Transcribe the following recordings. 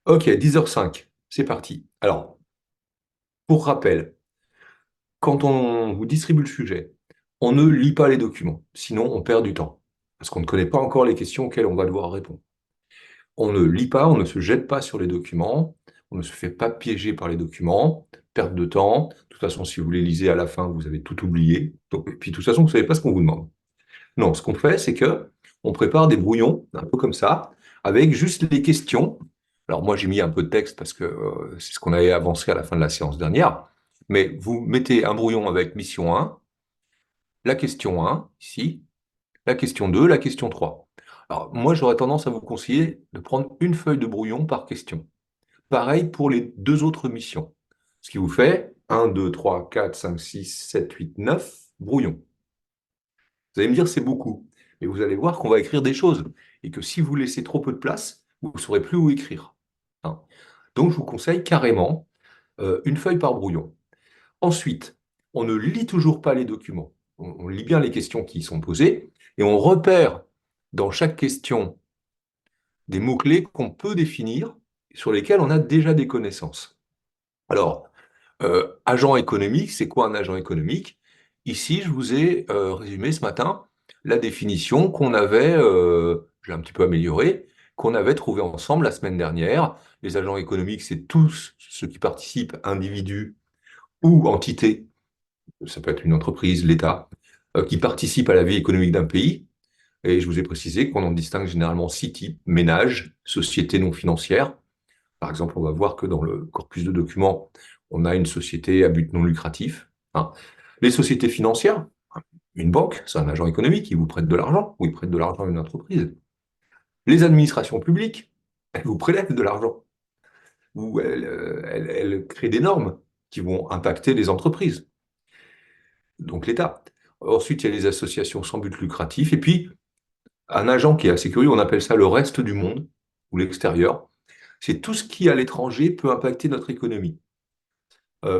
Ok, 10h05, c'est parti. Alors, pour rappel, quand on vous distribue le sujet, on ne lit pas les documents, sinon on perd du temps, parce qu'on ne connaît pas encore les questions auxquelles on va devoir répondre. On ne lit pas, on ne se jette pas sur les documents, on ne se fait pas piéger par les documents, perte de temps. De toute façon, si vous les lisez à la fin, vous avez tout oublié. Donc, et puis, de toute façon, vous ne savez pas ce qu'on vous demande. Non, ce qu'on fait, c'est que on prépare des brouillons, un peu comme ça, avec juste les questions. Alors moi, j'ai mis un peu de texte parce que c'est ce qu'on avait avancé à la fin de la séance dernière. Mais vous mettez un brouillon avec mission 1, la question 1, ici, la question 2, la question 3. Alors moi, j'aurais tendance à vous conseiller de prendre une feuille de brouillon par question. Pareil pour les deux autres missions. Ce qui vous fait 1, 2, 3, 4, 5, 6, 7, 8, 9 brouillons. Vous allez me dire, c'est beaucoup. Mais vous allez voir qu'on va écrire des choses. Et que si vous laissez trop peu de place, vous ne saurez plus où écrire. Hein. Donc, je vous conseille carrément une feuille par brouillon. Ensuite, on ne lit toujours pas les documents. On lit bien les questions qui y sont posées et on repère dans chaque question des mots-clés qu'on peut définir, sur lesquels on a déjà des connaissances. Alors, agent économique, c'est quoi un agent économique? Ici, je vous ai résumé ce matin la définition qu'on avait, je l'ai un petit peu améliorée, qu'on avait trouvée ensemble la semaine dernière. Les agents économiques, c'est tous ceux qui participent, individus ou entités, ça peut être une entreprise, l'État, qui participent à la vie économique d'un pays. Et je vous ai précisé qu'on en distingue généralement six types: ménage, société non financière. Par exemple, on va voir que dans le corpus de documents, on a une société à but non lucratif. Hein. Les sociétés financières, une banque, c'est un agent économique, il vous prête de l'argent, ou il prête de l'argent à une entreprise. Les administrations publiques, elles vous prélèvent de l'argent, ou elles créent des normes qui vont impacter les entreprises, donc l'État. Ensuite, il y a les associations sans but lucratif, et puis un agent qui est assez curieux, on appelle ça le reste du monde, ou l'extérieur. C'est tout ce qui, à l'étranger, peut impacter notre économie.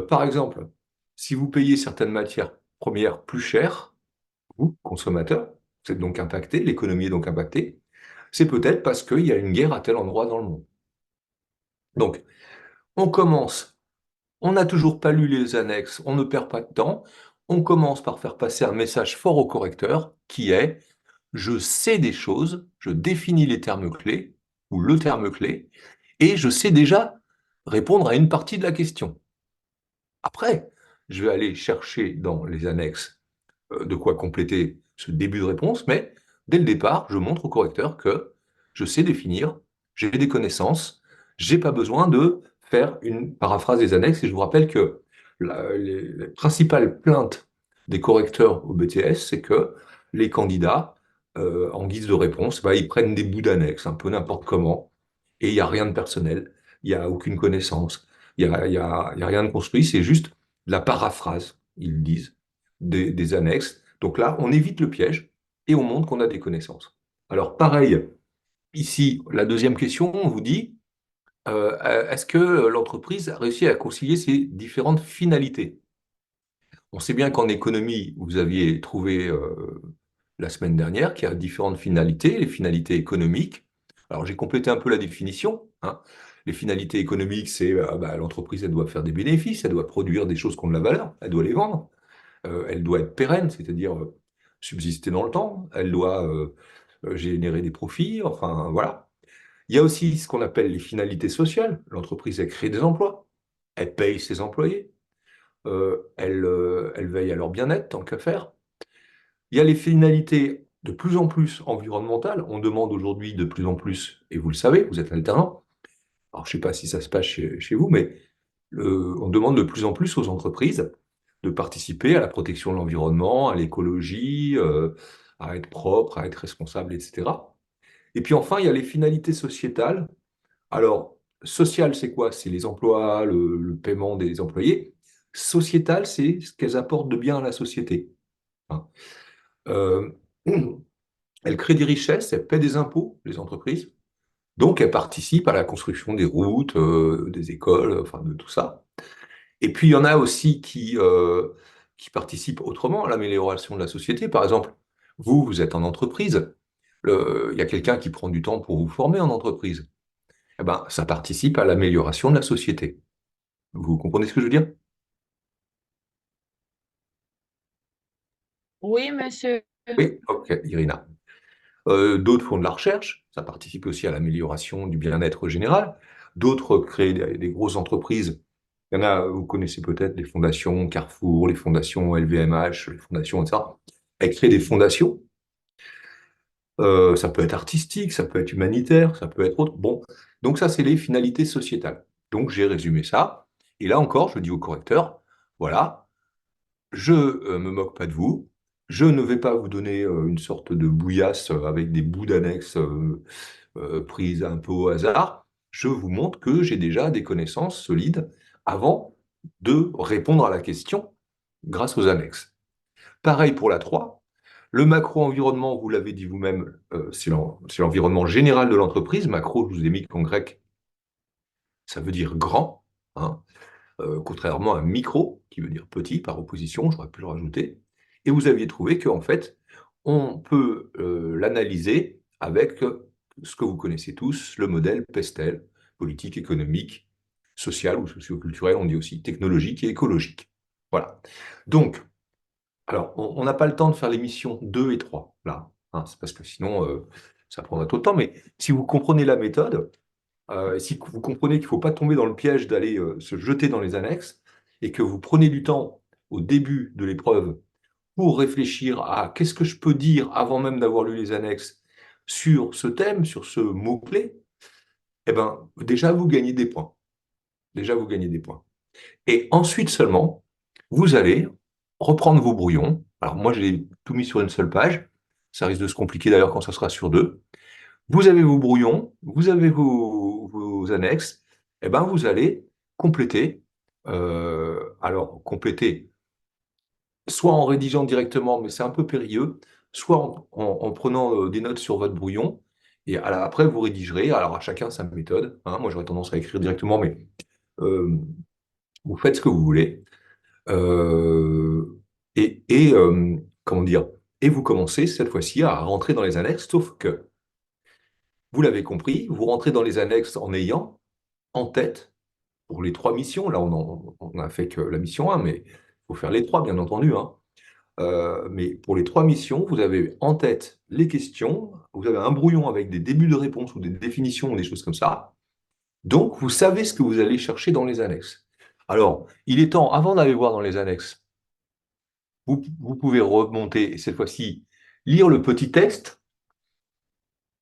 Par exemple, si vous payez certaines matières premières plus chères, vous, consommateurs, vous êtes donc impacté, l'économie est donc impactée, c'est peut-être parce qu'il y a une guerre à tel endroit dans le monde. Donc, on commence, on n'a toujours pas lu les annexes, on ne perd pas de temps, on commence par faire passer un message fort au correcteur qui est: je sais des choses, je définis les termes clés, ou le terme clé, et je sais déjà répondre à une partie de la question. Après, je vais aller chercher dans les annexes de quoi compléter ce début de réponse, mais dès le départ, je montre au correcteur que je sais définir, j'ai des connaissances, j'ai pas besoin de faire une paraphrase des annexes. Et je vous rappelle que les principales plaintes des correcteurs au BTS, c'est que les candidats, en guise de réponse, bah, ils prennent des bouts d'annexes, un peu n'importe comment, et il n'y a rien de personnel, il n'y a aucune connaissance, il y a rien de construit, c'est juste de la paraphrase, ils disent, des annexes. Donc là, on évite le piège et on montre qu'on a des connaissances. Alors pareil, ici, la deuxième question, on vous dit, est-ce que l'entreprise a réussi à concilier ses différentes finalités? On sait bien qu'en économie, vous aviez trouvé la semaine dernière qu'il y a différentes finalités, les finalités économiques. Alors j'ai complété un peu la définition. Hein. Les finalités économiques, c'est bah, l'entreprise, elle doit faire des bénéfices, elle doit produire des choses qui ont de la valeur, elle doit les vendre. Elle doit être pérenne, c'est-à-dire subsister dans le temps, elle doit générer des profits, enfin voilà. Il y a aussi ce qu'on appelle les finalités sociales. L'entreprise, elle crée des emplois, elle paye ses employés, elle veille à leur bien-être tant qu'à faire. Il y a les finalités de plus en plus environnementales. On demande aujourd'hui de plus en plus, et vous le savez, vous êtes alternant, alors je ne sais pas si ça se passe chez vous, mais on demande de plus en plus aux entreprises de participer à la protection de l'environnement, à l'écologie, à être propre, à être responsable, etc. Et puis enfin, il y a les finalités sociétales. Alors, social, c'est quoi? C'est les emplois, le paiement des employés. Sociétal, c'est ce qu'elles apportent de bien à la société. Hein. Euh, elles créent des richesses, elles paient des impôts, les entreprises. Donc, elles participent à la construction des routes, des écoles, enfin de tout ça. Et puis, il y en a aussi qui participent autrement à l'amélioration de la société. Par exemple, vous êtes en entreprise. Il y a quelqu'un qui prend du temps pour vous former en entreprise. eh ben, ça participe à l'amélioration de la société. Vous comprenez ce que je veux dire? Oui, monsieur. Oui, ok, Irina. D'autres font de la recherche, ça participe aussi à l'amélioration du bien-être général. D'autres créent des grosses entreprises. Il y en a, vous connaissez peut-être les fondations Carrefour, les fondations LVMH, les fondations, etc. Elles créent des fondations. Ça peut être artistique, ça peut être humanitaire, ça peut être autre. Bon, donc ça, c'est les finalités sociétales. Donc j'ai résumé ça. Et là encore, je dis au correcteur, voilà, je me moque pas de vous. Je ne vais pas vous donner une sorte de bouillasse avec des bouts d'annexes prises un peu au hasard. Je vous montre que j'ai déjà des connaissances solides avant de répondre à la question grâce aux annexes. Pareil pour la 3. Le macro-environnement, vous l'avez dit vous-même, c'est l'environnement général de l'entreprise. Macro, je vous ai mis qu'en grec, ça veut dire grand, hein, contrairement à micro, qui veut dire petit, par opposition, j'aurais pu le rajouter. Et vous aviez trouvé qu'en fait, on peut l'analyser avec ce que vous connaissez tous, le modèle PESTEL, politique, économique, sociale ou socioculturelle, on dit aussi technologique et écologique. Voilà. Donc, alors, on n'a pas le temps de faire les missions 2 et 3, là, hein, c'est parce que sinon, ça prendra trop de temps, mais si vous comprenez la méthode, si vous comprenez qu'il ne faut pas tomber dans le piège d'aller se jeter dans les annexes, et que vous prenez du temps au début de l'épreuve pour réfléchir à qu'est-ce que je peux dire avant même d'avoir lu les annexes sur ce thème, sur ce mot-clé, eh ben, déjà, vous gagnez des points. Déjà, vous gagnez des points. Et ensuite seulement, vous allez reprendre vos brouillons. Alors moi, j'ai tout mis sur une seule page. Ça risque de se compliquer d'ailleurs quand ça sera sur deux. Vous avez vos brouillons, vous avez vos annexes. Et ben, vous allez compléter. Alors, compléter, soit en rédigeant directement, mais c'est un peu périlleux, soit en prenant des notes sur votre brouillon. Et après, vous rédigerez. Alors, à chacun sa méthode, hein. Moi, j'aurais tendance à écrire directement, mais euh, vous faites ce que vous voulez. Euh, comment dire, et vous commencez cette fois-ci à rentrer dans les annexes, sauf que, vous l'avez compris, vous rentrez dans les annexes en ayant en tête, pour les trois missions, là on a fait que la mission 1, mais il faut faire les trois, bien entendu, hein. Mais pour les trois missions, vous avez en tête les questions, vous avez un brouillon avec des débuts de réponse ou des définitions ou des choses comme ça. Donc, vous savez ce que vous allez chercher dans les annexes. Alors, il est temps, avant d'aller voir dans les annexes, vous pouvez remonter, et cette fois-ci, lire le petit texte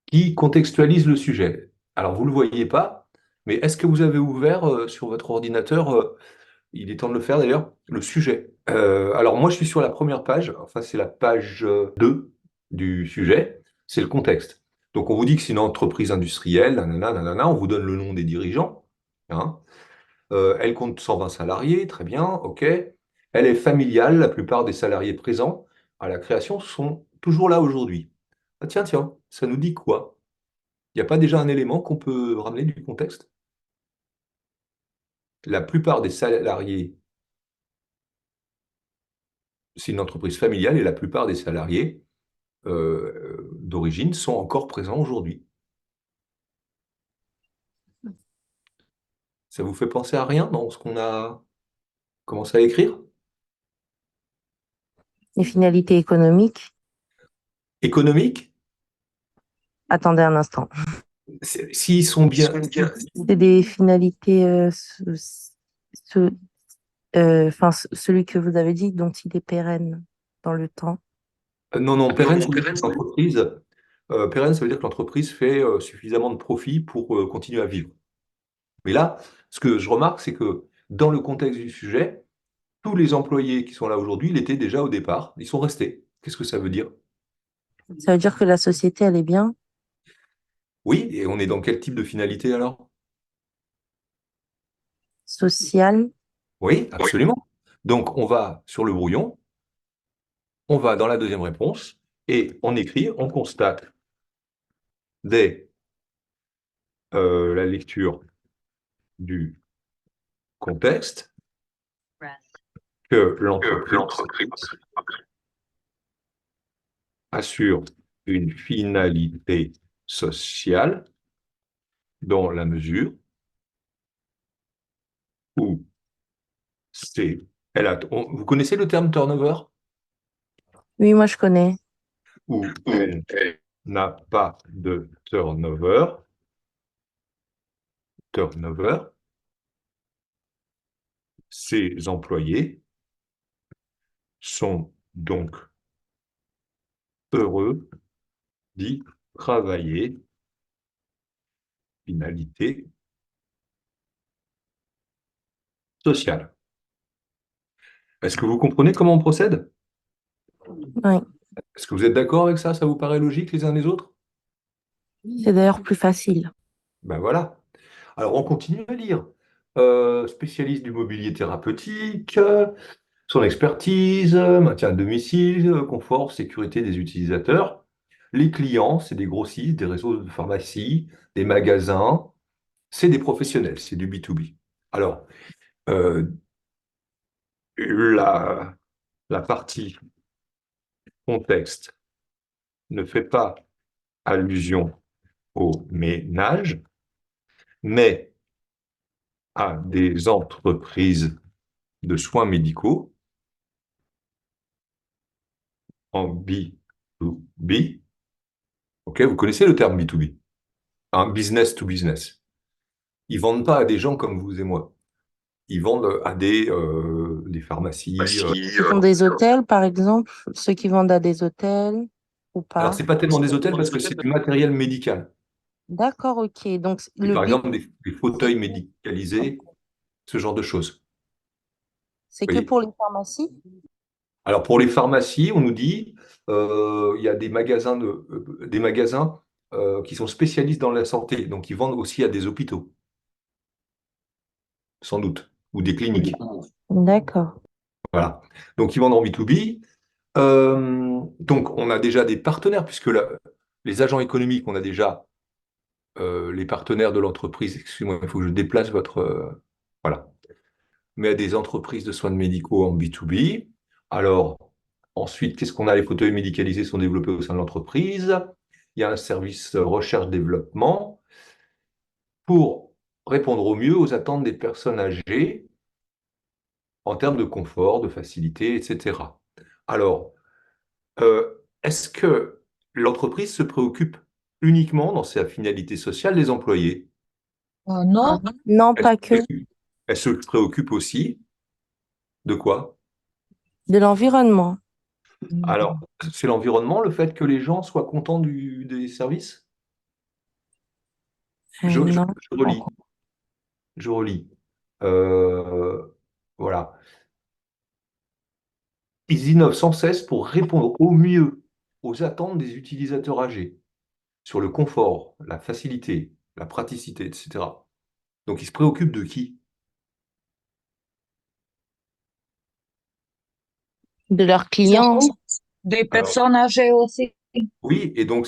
qui contextualise le sujet. Alors, vous ne le voyez pas, mais est-ce que vous avez ouvert sur votre ordinateur, il est temps de le faire d'ailleurs, le sujet? Alors, moi, je suis sur la première page, enfin, c'est la page 2 du sujet, c'est le contexte. Donc, on vous dit que c'est une entreprise industrielle, nanana, nanana, on vous donne le nom des dirigeants, hein. Elle compte 120 salariés, très bien, ok. Elle est familiale, la plupart des salariés présents à la création sont toujours là aujourd'hui. Ah tiens, tiens, ça nous dit quoi? Il n'y a pas déjà un élément qu'on peut ramener du contexte? La plupart des salariés, c'est une entreprise familiale et la plupart des salariés d'origine sont encore présents aujourd'hui. Ça vous fait penser à rien dans ce qu'on a commencé à écrire? Les finalités économiques. Économique? Attendez un instant. S'ils sont bien. C'est des finalités, ce- enfin, celui que vous avez dit, dont il est pérenne dans le temps. Non, non, pérenne, ça veut dire que l'entreprise, pérenne, ça veut dire que l'entreprise fait suffisamment de profit pour continuer à vivre. Mais là, ce que je remarque, c'est que dans le contexte du sujet, tous les employés qui sont là aujourd'hui, ils étaient déjà au départ, ils sont restés. Qu'est-ce que ça veut dire? Ça veut dire que la société, elle est bien Oui, et on est dans quel type de finalité alors? sociale. Oui, absolument. Donc on va sur le brouillon, on va dans la deuxième réponse, et on écrit, on constate dès la lecture du contexte que l'entreprise assure une finalité sociale dans la mesure où c'est... vous connaissez le terme turnover? Oui, moi je connais. Où elle n'a pas de turnover. Turnover, ses employés sont donc heureux d'y travailler. Finalité sociale. Est-ce que vous comprenez comment on procède? Oui. Est-ce que vous êtes d'accord avec ça? Ça vous paraît logique les uns les autres? C'est d'ailleurs plus facile. Ben voilà. Alors on continue à lire. Spécialiste du mobilier thérapeutique, son expertise, maintien de domicile, confort, sécurité des utilisateurs. Les clients, c'est des grossistes, des réseaux de pharmacie, des magasins, c'est des professionnels, c'est du B2B. Alors, euh, la, la partie contexte ne fait pas allusion au ménage, mais à des entreprises de soins médicaux en B2B. Ok, vous connaissez le terme B2B, un business to business. Ils vendent pas à des gens comme vous et moi. Ils vendent à des pharmacies. Qui font des hôtels, par exemple, ceux qui vendent à des hôtels ou Alors, pas? c'est pas tellement des hôtels parce que c'est du matériel médical. D'accord, ok. Donc Et le par but, exemple, des fauteuils médicalisés, ce genre de choses. c'est Vous que voyez. pour les pharmacies? Alors, pour les pharmacies, on nous dit il y a des magasins qui sont spécialistes dans la santé. Donc, ils vendent aussi à des hôpitaux, sans doute, ou des cliniques. D'accord. Voilà. Donc, ils vendent en B2B. Donc, on a déjà des partenaires, puisque les agents économiques, on a déjà les partenaires de l'entreprise. Excusez-moi, il faut que je déplace votre. Voilà. Mais à des entreprises de soins médicaux en B2B. Alors, ensuite, qu'est-ce qu'on a? Les fauteuils médicalisés sont développés au sein de l'entreprise. Il y a un service recherche-développement pour répondre au mieux aux attentes des personnes âgées en termes de confort, de facilité, etc. Alors, est-ce que l'entreprise se préoccupe uniquement dans sa finalité sociale des employés? Non, Non, Elle se pas que. préoccupe elle se préoccupe aussi de quoi? De l'environnement. Alors, c'est l'environnement, le fait que les gens soient contents des services? Je Non. relis, je relis. Euh, voilà. Ils innovent sans cesse pour répondre au mieux aux attentes des utilisateurs âgés sur le confort, la facilité, la praticité, etc. Donc, ils se préoccupent de qui? De leurs clients. surtout des Alors, personnes âgées aussi. oui, et donc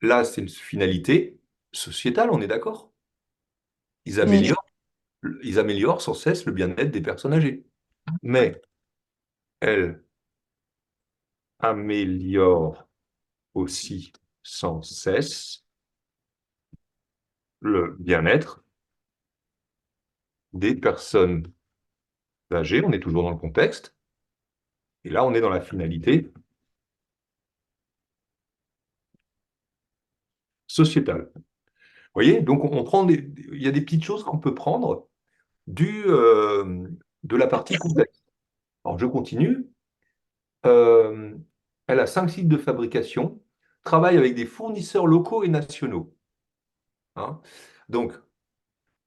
là, c'est une finalité sociétale, on est d'accord? Ils Oui. améliorent, ils améliorent sans cesse le bien-être des personnes âgées. Mais elles améliorent aussi sans cesse le bien-être des personnes âgées. On est toujours dans le contexte. Et là, on est dans la finalité sociétale. Vous voyez? Donc, on prend il y a des petites choses qu'on peut prendre de la partie contexte. Alors, je continue. Euh, Elle a 5 sites de fabrication, travaille avec des fournisseurs locaux et nationaux. Hein. Donc,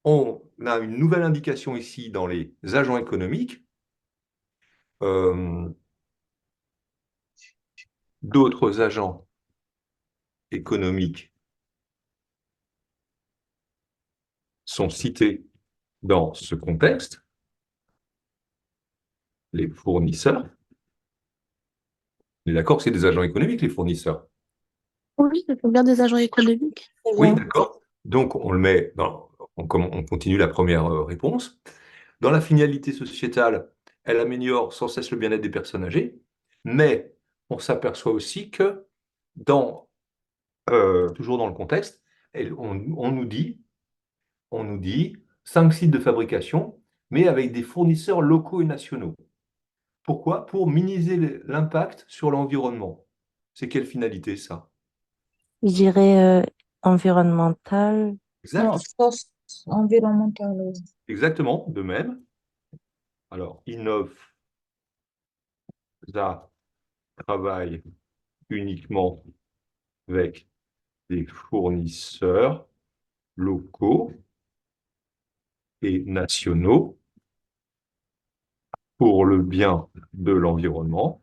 on a une nouvelle indication ici dans les agents économiques. Euh, D'autres agents économiques sont cités dans ce contexte, les fournisseurs. On est d'accord que c'est des agents économiques, les fournisseurs. Oui, ce sont bien des agents économiques. Très Oui, bien. d'accord. Donc, on le met on continue la première réponse. Dans la finalité sociétale, elle améliore sans cesse le bien-être des personnes âgées, mais on s'aperçoit aussi que, toujours dans le contexte, Et on nous dit 5 sites de fabrication, mais avec des fournisseurs locaux et nationaux. Pourquoi? Pour minimiser l'impact sur l'environnement. C'est quelle finalité, ça? Je dirais environnemental. Non, Exact. force environnementale. Exactement, de même. Alors, Innova travaille uniquement avec des fournisseurs locaux et nationaux pour le bien de l'environnement.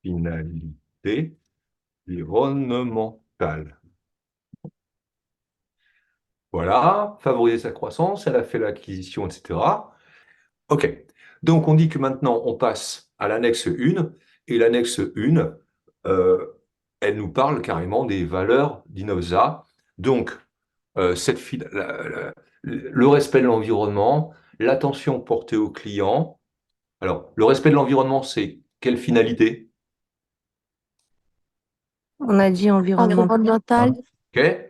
Finalité environnementale. Voilà, favoriser sa croissance, elle a fait l'acquisition, etc. OK. Donc, on dit que maintenant, on passe à l'annexe 1, et l'annexe 1, euh, elle nous parle carrément des valeurs d'Innovza. Donc, le respect de l'environnement, l'attention portée aux clients. Alors, le respect de l'environnement, c'est quelle finalité? On a dit environnemental. Environnemental, OK.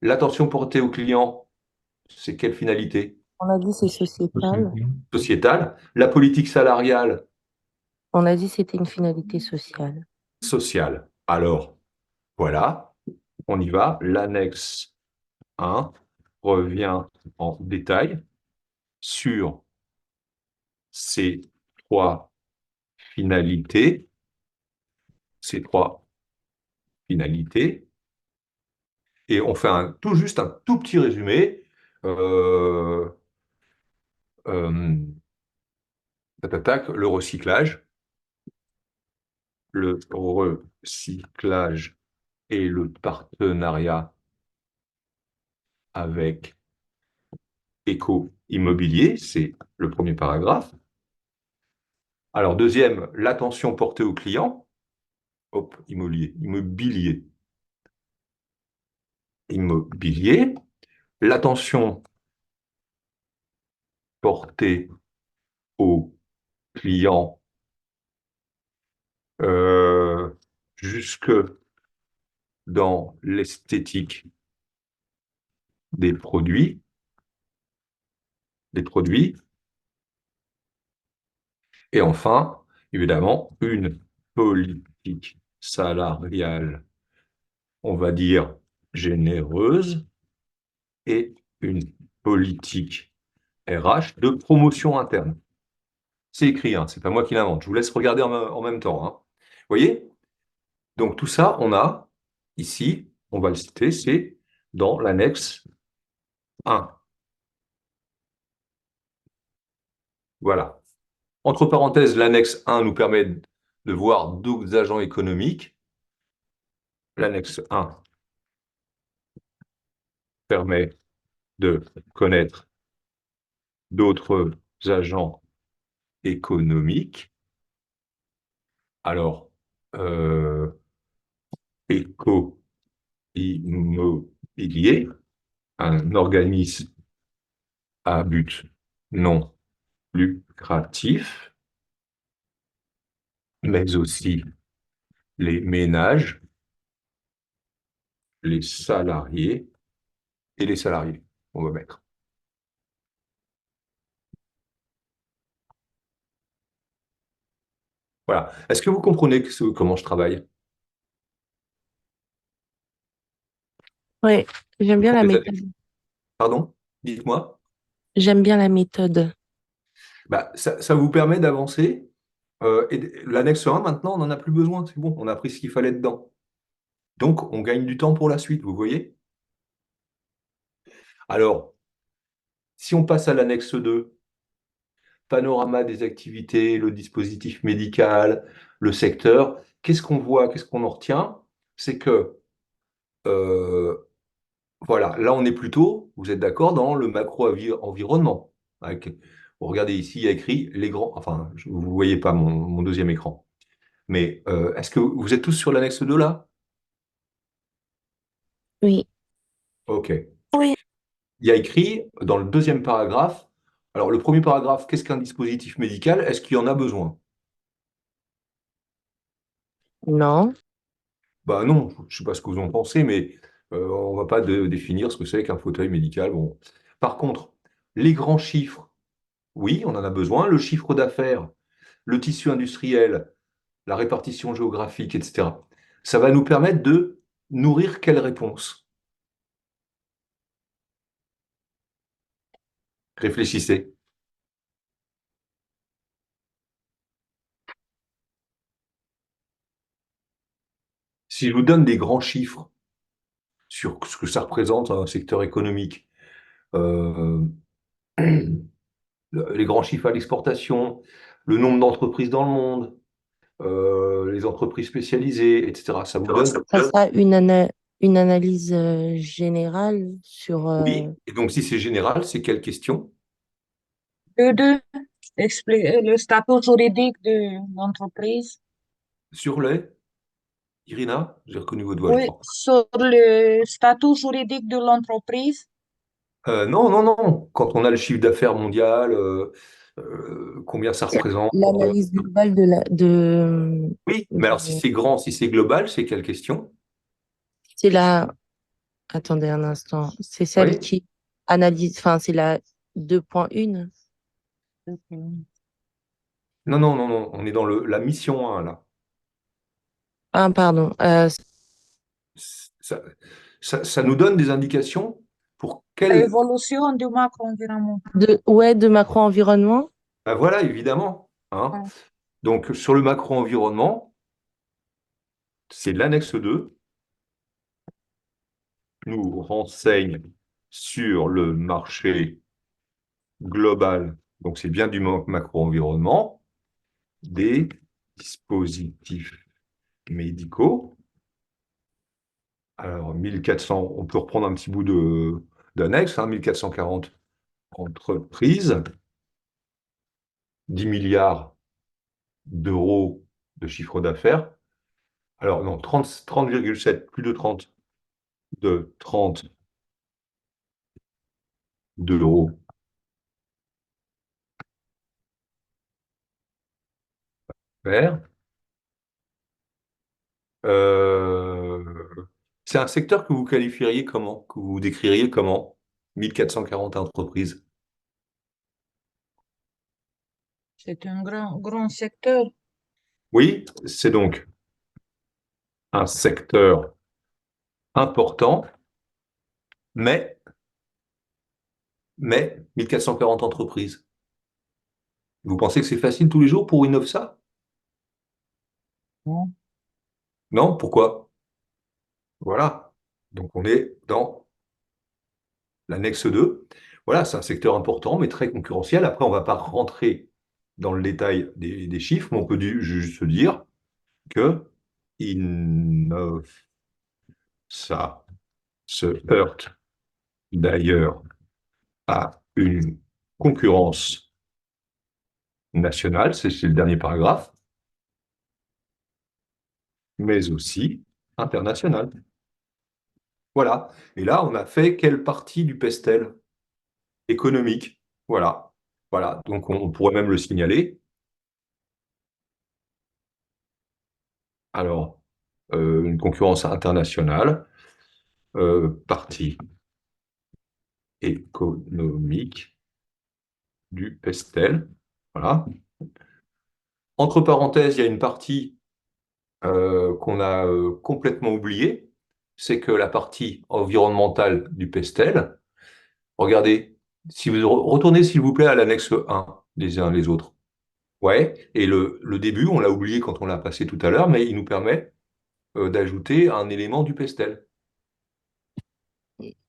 L'attention portée aux clients, c'est quelle finalité? On a dit c'est sociétal. Sociétale. La politique salariale, On a dit c'était une finalité sociale. sociale. Alors, voilà, on y va. L'annexe 1 revient en détail sur ces trois finalités. Ces trois finalités. Et on fait tout juste un tout petit résumé. Euh, euh, le recyclage. Le recyclage et le partenariat avec Éco-Immobilier, c'est le premier paragraphe. Alors, deuxième, l'attention portée aux clients. Hop, immobilier. L'attention portée aux clients euh, jusque dans l'esthétique des produits, Et enfin, évidemment, une politique salariale, on va dire, généreuse et une politique RH de promotion interne. C'est écrit, hein, c'est pas moi qui l'invente. Je vous laisse regarder en même temps, hein. Vous voyez? Donc tout ça, on a ici, on va le citer, c'est dans l'annexe 1. Voilà. Entre parenthèses, l'annexe 1 nous permet de voir d'autres agents économiques. L'annexe 1 permet de connaître d'autres agents économiques. Alors, Éco-Immobilier, un organisme à but non lucratif, mais aussi les ménages, les salariés et les salariés, on va mettre. Voilà. Est-ce que vous comprenez comment je travaille? Oui, j'aime bien Pour la les méthode. annexes. Pardon? Dites-moi. J'aime bien la méthode. Bah, ça vous permet d'avancer. Et l'annexe 1, maintenant, on n'en a plus besoin. C'est bon, on a pris ce qu'il fallait dedans. Donc, on gagne du temps pour la suite, vous voyez? Alors, si on passe à l'annexe 2, panorama des activités, le dispositif médical, le secteur, qu'est-ce qu'on voit, qu'est-ce qu'on en retient? C'est que, euh, voilà, là, on est plutôt, vous êtes d'accord, dans le macro-environnement. Regardez ici, il y a écrit les grands, enfin, vous ne voyez pas mon deuxième écran. Mais est-ce que vous êtes tous sur l'annexe 2 là? Oui. OK. oui, Il y a écrit dans le deuxième paragraphe, alors le premier paragraphe, qu'est-ce qu'un dispositif médical? Est-ce qu'il y en a besoin? Non. Bah non, je ne sais pas ce que vous en pensez, mais on ne va pas définir ce que c'est qu'un fauteuil médical. Bon. Par contre, les grands chiffres, oui, on en a besoin. Le chiffre d'affaires, le tissu industriel, la répartition géographique, etc. Ça va nous permettre de nourrir quelle réponse? Réfléchissez. Si je vous donne des grands chiffres sur ce que ça représente un secteur économique, euh, les grands chiffres à l'exportation, le nombre d'entreprises dans le monde, les entreprises spécialisées, etc. Ça vous donne? Ça sera une analyse générale sur... Oui. Et donc, si c'est général, c'est quelle question? Deux, le statut juridique de l'entreprise. Sur les? Irina, j'ai reconnu votre voix, je Oui, crois. sur le statut juridique de l'entreprise. Non, non, non. Quand on a le chiffre d'affaires mondial, combien ça représente? l'analyse globale Oui, mais alors si de- c'est grand, si c'est global, c'est quelle question? c'est la... Attendez un instant. C'est celle Oui? qui analyse... Enfin, c'est la 2.1. Non, non, non, non. On est dans la mission 1, là. Ah, pardon. Ça, ça nous donne des indications pour quelle... L'évolution du macro-environnement. Ouais, de macro-environnement. Ben voilà, évidemment. Hein. Ouais. Donc, sur le macro-environnement, c'est l'annexe 2, nous renseigne sur le marché global, donc c'est bien du macro-environnement, des dispositifs médicaux. Alors, 1400, on peut reprendre un petit bout d'annexe, 1440 entreprises, 10 milliards d'euros de chiffre d'affaires. Alors, non, 30,7, plus de 30, de 30 d'euros. Euh, c'est un secteur que vous qualifieriez comment? Que vous décririez comment? 1440 entreprises. C'est un grand secteur. Oui, c'est donc un secteur important, mais, 1440 entreprises. Vous pensez que c'est facile tous les jours pour innover ça? Non. Non? Pourquoi? Voilà. Donc on est dans l'annexe 2. Voilà, c'est un secteur important, mais très concurrentiel. Après, on ne va pas rentrer dans le détail des chiffres, mais on peut juste se dire que innove. Ça se heurte d'ailleurs à une concurrence nationale, c'est le dernier paragraphe, mais aussi internationale. Voilà. Et là, on a fait quelle partie du pestel économique? Voilà. Voilà. Donc, on pourrait même le signaler. Alors, une concurrence internationale, partie économique du pestel. Voilà. Entre parenthèses, il y a une partie qu'on a complètement oubliée, c'est que la partie environnementale du pestel, regardez, si vous retournez s'il vous plaît à l'annexe 1, les uns les autres. Ouais, et le début, on l'a oublié quand on l'a passé tout à l'heure, mais il nous permet d'ajouter un élément du pestel.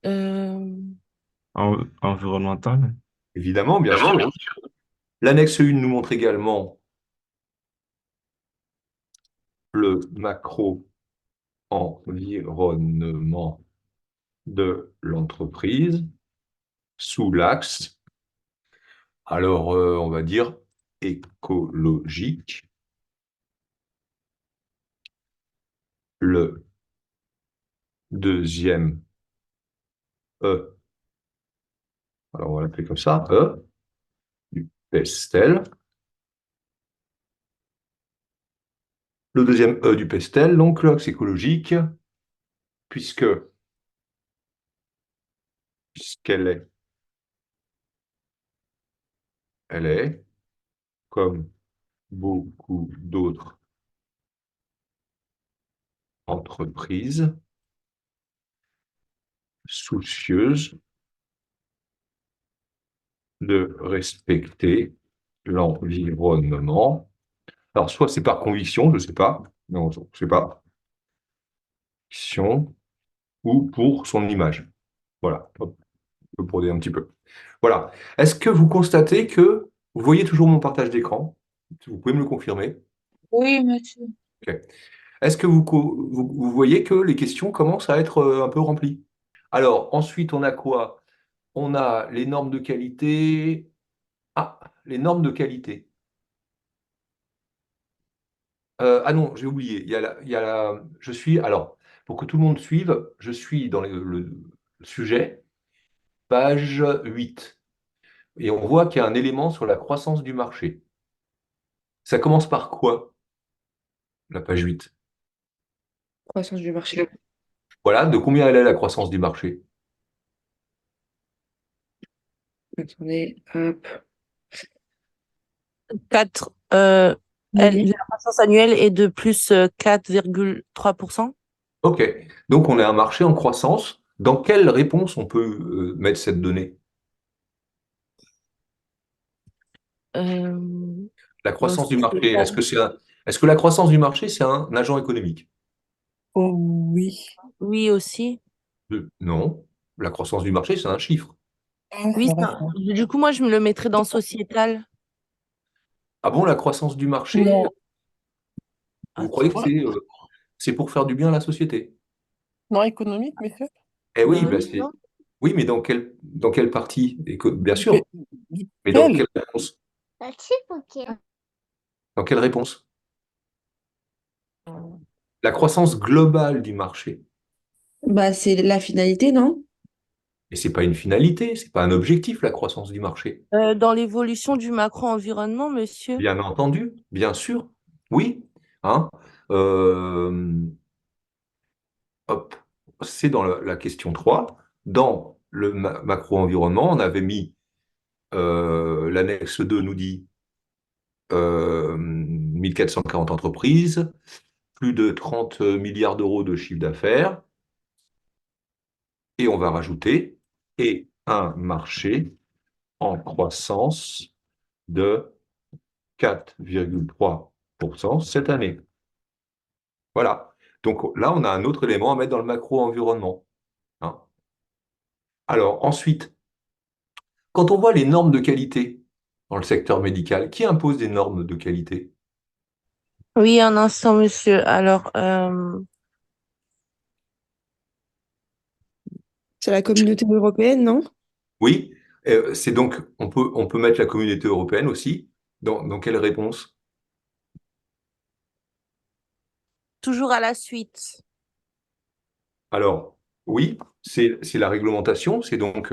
Euh, Environnemental. Évidemment, bien sûr. L'annexe 1 nous montre également le macro-environnement de l'entreprise sous l'axe, alors on va dire écologique. Le deuxième E, alors on va l'appeler comme ça, E, du pestel. Le deuxième E du pestel, donc l'axe écologique, puisque, elle est, comme beaucoup d'autres entreprises, soucieuses de respecter l'environnement. Alors, soit c'est par conviction, je ne sais pas, non, je ne sais pas, conviction, ou pour son image. Voilà, hop, je peux broder un petit peu. Voilà. Est-ce que vous constatez que vous voyez toujours mon partage d'écran? Vous pouvez me le confirmer? Oui, monsieur. Ok. Est-ce que vous voyez que les questions commencent à être un peu remplies? Alors, ensuite, on a quoi? On a les normes de qualité. Ah, les normes de qualité. Ah non, j'ai oublié. Je suis, alors, pour que tout le monde suive, je suis dans le sujet, page 8. Et on voit qu'il y a un élément sur la croissance du marché. Ça commence par quoi, la page 8? Croissance du marché. Voilà, de combien elle est la croissance du marché? Attendez, hop. 4, Oui. la croissance annuelle est de plus 4,3%. Ok, donc on a un marché en croissance. Dans quelle réponse on peut mettre cette donnée? Euh, La bon, croissance du marché, est-ce que la croissance du marché, c'est un agent économique? Oh, oui. oui, aussi. Non, la croissance du marché, c'est un chiffre. Ah, Oui, c'est vrai, ça. du coup, moi, je me le mettrais dans sociétal. Ah bon, la croissance du marché, Non, vous croyez que Attends. c'est pour faire du bien à la société? non économique, monsieur. Eh oui, Ben ben non. oui, mais dans quelle partie? Bien Que- sûr, mais dans Quelle? quelle réponse? Dans quelle réponse? La croissance globale du marché. Bah, c'est la finalité, non? Et c'est pas une finalité, c'est pas un objectif, la croissance du marché. Dans l'évolution du macro-environnement, monsieur. Bien entendu, bien sûr, oui. Hein. Euh, hop, c'est dans la question 3. Dans le macro-environnement, on avait mis l'annexe 2 nous dit 1440 entreprises, plus de 30 milliards d'euros de chiffre d'affaires, et on va rajouter, et un marché en croissance de 4,3% cette année. Voilà. Donc là, on a un autre élément à mettre dans le macro-environnement. Hein. Alors ensuite, quand on voit les normes de qualité dans le secteur médical, qui impose des normes de qualité? Oui, un instant, monsieur. Alors, C'est la communauté européenne, non? Oui, c'est donc, on peut mettre la communauté européenne aussi. Dans quelle réponse? toujours à la suite. Alors, oui, c'est la réglementation. C'est donc,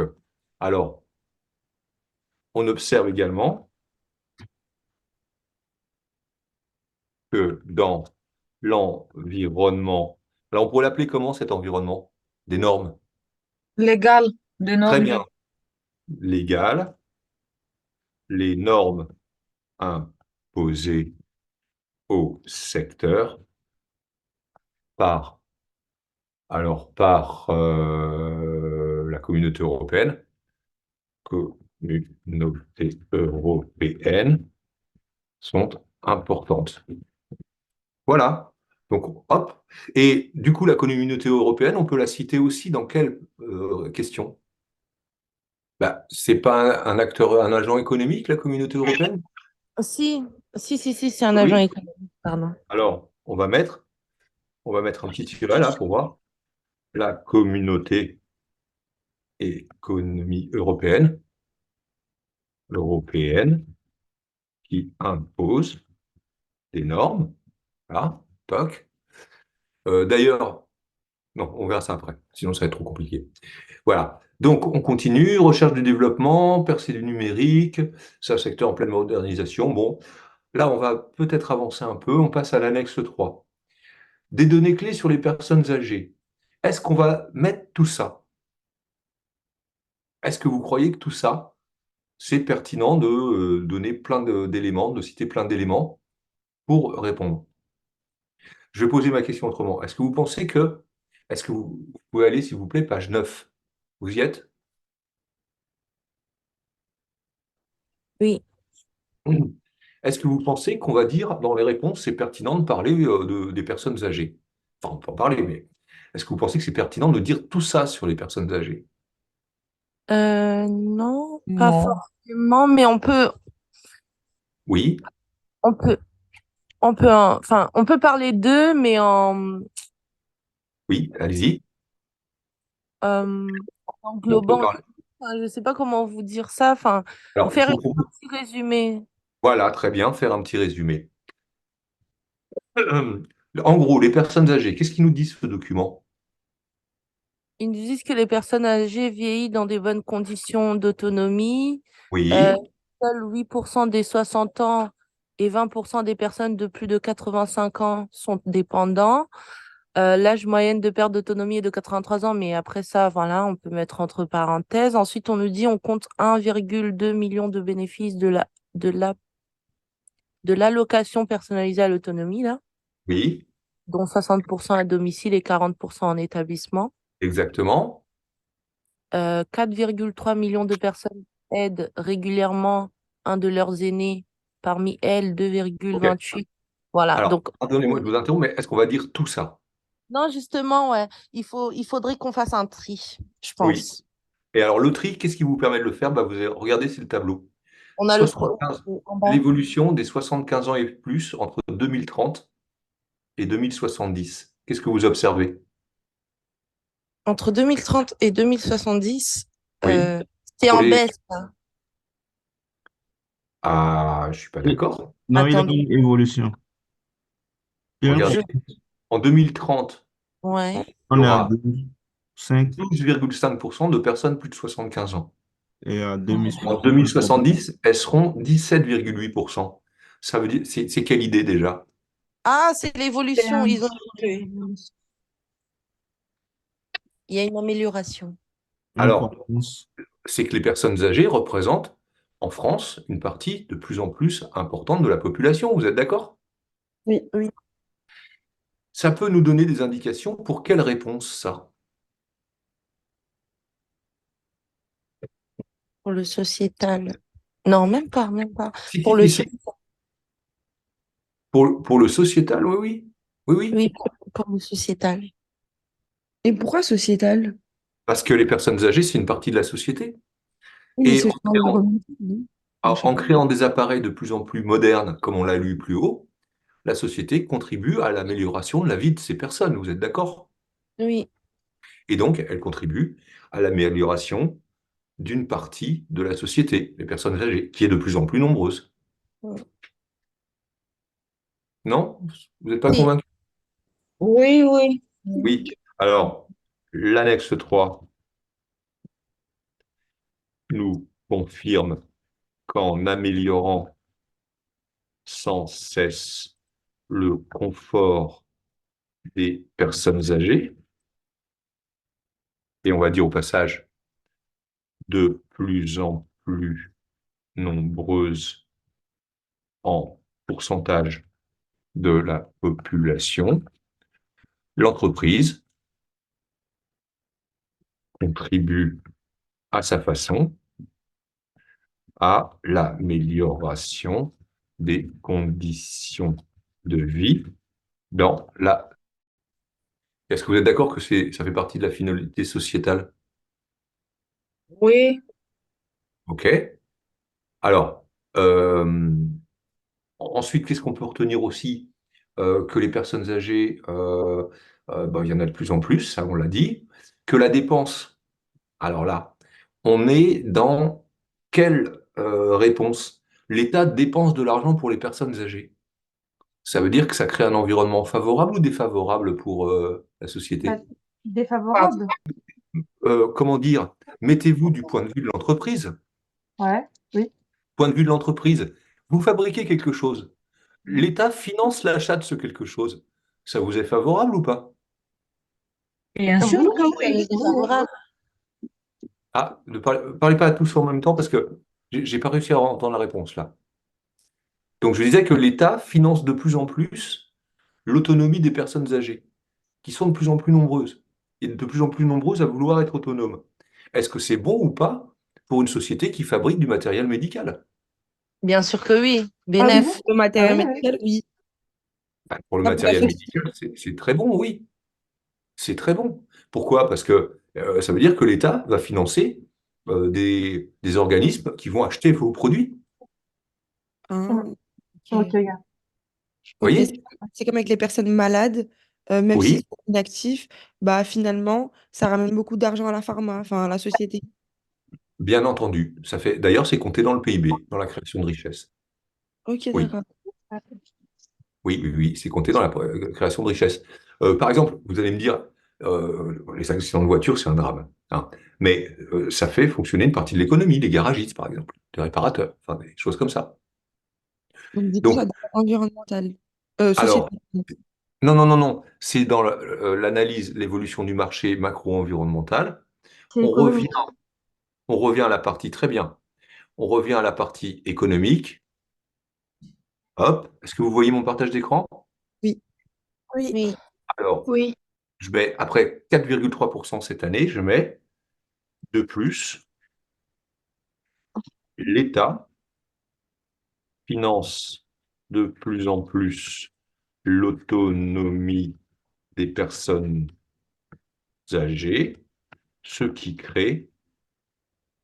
alors, on observe également que dans l'environnement, là, on pourrait l'appeler comment cet environnement? Des normes. Légal, de Très normes bien. légales. Légales, les normes imposées au secteur par, la communauté européenne, communauté européenne, sont importantes. Voilà. Donc, hop. Et du coup, la communauté européenne, on peut la citer aussi dans quelle question? Bah, c'est pas un acteur, un agent économique, la communauté européenne? Si, si, c'est un agent Oui. économique, pardon. Alors, on va mettre un petit tiret là pour voir. La communauté économie européenne, qui impose des normes. Voilà, toc. D'ailleurs, non, on verra ça après, sinon ça va être trop compliqué. Voilà. Donc, on continue. Recherche du développement, percée du numérique, c'est un secteur en pleine modernisation. Bon, Là, on va peut-être avancer un peu. On passe à l'annexe 3. Des données clés sur les personnes âgées. Est-ce qu'on va mettre tout ça? Est-ce que vous croyez que tout ça, c'est pertinent de donner d'éléments, de citer plein d'éléments pour répondre? Je vais poser ma question autrement. Est-ce que vous pensez que... Est-ce que vous pouvez aller, s'il vous plaît, page 9? Vous y êtes? Oui. Est-ce que vous pensez qu'on va dire dans les réponses, c'est pertinent de parler des personnes âgées? Enfin, on peut en parler, mais est-ce que vous pensez que c'est pertinent de dire tout ça sur les personnes âgées? Non, pas Non. forcément, mais Oui, on peut, enfin, on peut parler d'eux, mais oui, allez-y. euh, en On peut englobant. parler. Enfin, je sais pas comment vous dire ça. Enfin, Alors, je faire vous un propose, petit résumé. voilà, très bien, faire un petit résumé. En gros, les personnes âgées, qu'est-ce qu'ils nous disent ce document? Ils nous disent que les personnes âgées vieillissent dans des bonnes conditions d'autonomie. Euh, Oui, Seuls 8% des 60 ans et 20% des personnes de plus de 85 ans sont dépendants. L'âge moyen de perte d'autonomie est de 83 ans, mais après ça, voilà, on peut mettre entre parenthèses. Ensuite, on nous dit on compte 1,2 million de bénéfices de la, de l'allocation personnalisée à l'autonomie, là, oui, dont 60% à domicile et 40% en établissement. exactement. 4,3 millions de personnes aident régulièrement un de leurs aînés, parmi elles OK. 2,28. Voilà, Alors, donc pardonnez-moi de vous interrompre, mais est-ce qu'on va dire tout ça? non, justement, ouais, il faudrait qu'on fasse un tri, je Oui. pense. Et alors, le tri, qu'est-ce qui vous permet de le faire? Bah, regardez, c'est le tableau. On a le pro 75, en bas. l'évolution des 75 ans et plus entre 2030 et 2070. Qu'est-ce que vous observez? Entre 2030 et 2070, Oui. c'est Pour en les... baisse, là. Ah, je suis pas Et- d'accord. Non, il a Attendez, une évolution. Bien, Regardez, je... en 2030, Ouais. il y on est à aura 12, 5 12,5% de personnes plus de 75 ans. et à En 2060. 2070, elles seront 17,8%. Ça veut dire, c'est quelle idée déjà? Ah, c'est l'évolution, ils ont évolué. Euh, Il y a une amélioration. On Alors, commence. c'est que les personnes âgées représentent, en France, une partie de plus en plus importante de la population. Vous êtes d'accord? Oui. Oui, Ça peut nous donner des indications pour quelle réponse ça? pour le sociétal. Non, même pas, même pas. Si, Pour si, le si. sociétal, Pour le sociétal, oui, oui. Oui, oui. oui, pour le sociétal. Et pourquoi sociétal? Parce que les personnes âgées, c'est une partie de la société. Oui, mais Et c'est environnemental, non? Enfin, je sais en pas. créant des appareils de plus en plus modernes, comme on l'a lu plus haut, la société contribue à l'amélioration de la vie de ces personnes. Vous êtes d'accord? Oui, Et donc, elle contribue à l'amélioration d'une partie de la société, les personnes âgées, qui est de plus en plus nombreuse. Non? Vous n'êtes pas si. convaincu? Oui, oui. Oui. Alors, l'annexe 3 nous confirme qu'en améliorant sans cesse le confort des personnes âgées, et on va dire au passage de plus en plus nombreuses en pourcentage de la population, l'entreprise contribue à sa façon à l'amélioration des conditions de vie dans la... Est-ce que vous êtes d'accord que ça fait partie de la finalité sociétale? Oui. OK. Alors, euh, ensuite, qu'est-ce qu'on peut retenir aussi? Que les personnes âgées, ben, il y en a de plus en plus, ça on l'a dit. Que la dépense, alors là, on est dans quelle réponse? L'État dépense de l'argent pour les personnes âgées. Ça veut dire que ça crée un environnement favorable ou défavorable pour la société? Défavorable? Comment dire? Mettez-vous du point de vue de l'entreprise. Ouais, oui. Point de vue de l'entreprise. Vous fabriquez quelque chose. l'État finance l'achat de ce quelque chose. Ça vous est favorable ou pas? Bien sûr Oui, que ça oui. nous est favorable. Ah, ne parlez pas tous en même temps parce que j'ai pas réussi à entendre la réponse là. Donc je disais que l'État finance de plus en plus l'autonomie des personnes âgées, qui sont de plus en plus nombreuses, et de plus en plus nombreuses à vouloir être autonomes. Est-ce que c'est bon ou pas pour une société qui fabrique du matériel médical? Bien sûr que oui. Ah oui, Bénef. le Ah matériel oui, oui. médical, oui. Ben, pour le Pas pour la matériel société. médical, c'est très bon, oui. C'est très bon. Pourquoi? Parce que ça veut dire que l'État va financer des organismes qui vont acheter vos produits. Ah, Ok, ok. gars. Vous Ok, voyez? c'est comme avec les personnes malades, même s'ils Oui, sont inactifs, bah finalement, ça ramène beaucoup d'argent à la pharma, enfin à la société. bien entendu. Ça fait, d'ailleurs, c'est compté dans le PIB, dans la création de richesse. Ok, Oui, d'accord. oui, oui, oui, c'est compté dans la création de richesse. Par exemple, vous allez me dire, les accidents de voiture, c'est un drame, hein. Mais ça fait fonctionner une partie de l'économie, les garagistes, par exemple, les réparateurs, enfin, des choses comme ça. Donc du coup, ça Donc, doit être environnemental. alors, Sociétal. non, non, non, non, c'est dans l'analyse, l'évolution du marché macro-environnemental. C'est On revient, économique. on revient à la partie, très bien, on revient à la partie économique. Hop, est-ce que vous voyez mon partage d'écran? Oui. Oui. Oui. Alors, Oui. je mets, après 4,3% cette année, je mets de plus, l'État finance de plus en plus l'autonomie des personnes âgées, ce qui crée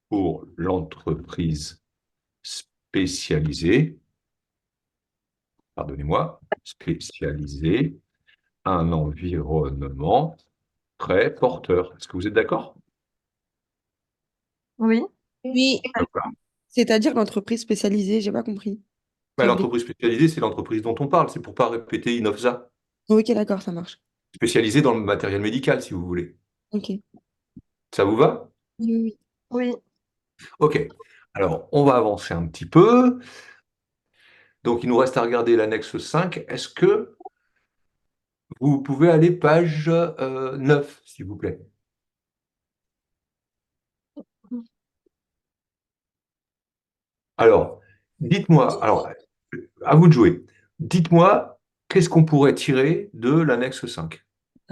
pour l'entreprise spécialisée, pardonnez-moi, spécialisée, un environnement très porteur. Est-ce que vous êtes d'accord? Oui. Oui. D'accord. C'est-à-dire l'entreprise spécialisée, j'ai pas compris. Bah, Répète. l'entreprise spécialisée, c'est l'entreprise dont on parle. C'est pour pas répéter Inofza. Ok, d'accord, ça marche. Spécialisée dans le matériel médical, si vous voulez. Ok. Ça vous va? Oui, oui, oui. Oui. OK. Alors, on va avancer un petit peu. Donc, il nous reste à regarder l'annexe 5. Est-ce que vous pouvez aller page 9, s'il vous plaît? Alors, dites-moi, alors, à vous de jouer. Dites-moi, qu'est-ce qu'on pourrait tirer de l'annexe 5?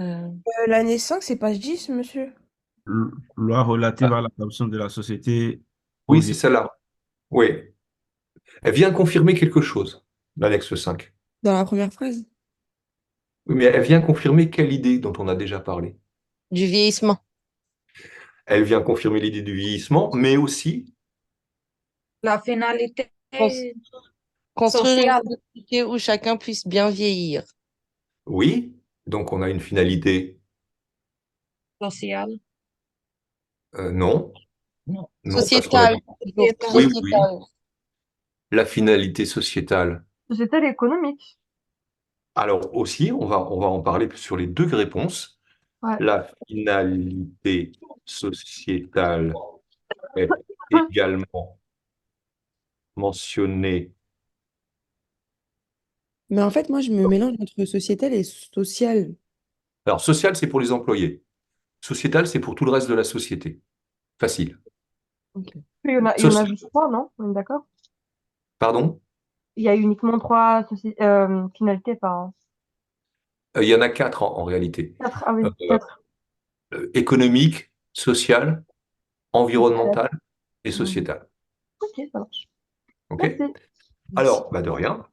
Euh, L'année 5, c'est page 10, monsieur. Loi relative Ah, à l'adoption de la société au oui, c'est vieillissement. celle-là. Oui. Elle vient confirmer quelque chose, l'annexe 5. Dans la première phrase. Oui, mais elle vient confirmer quelle idée dont on a déjà parlé? du vieillissement. Elle vient confirmer l'idée du vieillissement, mais aussi, La finalité Cons- Construire une sociale. société où chacun puisse bien vieillir. oui, donc on a une finalité, Sociale. non, Non. non, parce qu'on a Sociétale. dit, Toujours. oui, oui, oui, Sociétale. la finalité sociétale. Société économique. Alors aussi, on va en parler sur les deux réponses. Ouais. La finalité sociétale est également mentionnée. Mais en fait, moi, je me mélange entre sociétal et social. Alors, sociale, c'est pour les employés. Sociétale, c'est pour tout le reste de la société. Facile. Ok. Il y en a juste trois, non? On est d'accord? Pardon? Il y a uniquement trois finalités par. Il y en a quatre en réalité. Quatre. Ah oui, Euh, quatre. économique, sociale, Sociale. environnementale et Mhm. sociétale. Ok, ça marche. OK? Merci. Merci. Alors, bah de rien.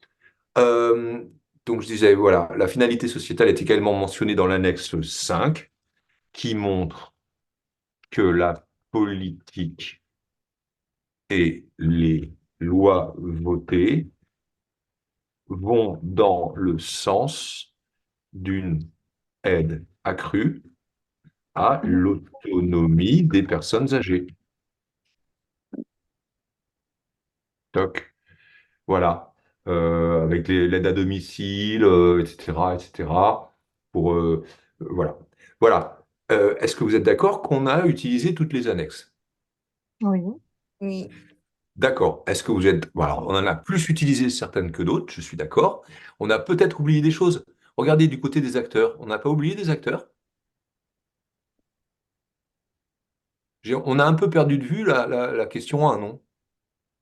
Euh, donc, je disais, voilà, la finalité sociétale est également mentionnée dans l'annexe 5, qui montre que la politique et les lois votées vont dans le sens d'une aide accrue à l'autonomie des personnes âgées. Toc. Voilà. Avec l'aide à domicile, etc., etc. Pour, voilà. Voilà. Est-ce que vous êtes d'accord qu'on a utilisé toutes les annexes? Oui. Oui. D'accord. Est-ce que vous êtes... Bon, alors, on en a plus utilisé certaines que d'autres, je suis d'accord. On a peut-être oublié des choses. Regardez du côté des acteurs. On n'a pas oublié des acteurs? On a un peu perdu de vue la question 1, non?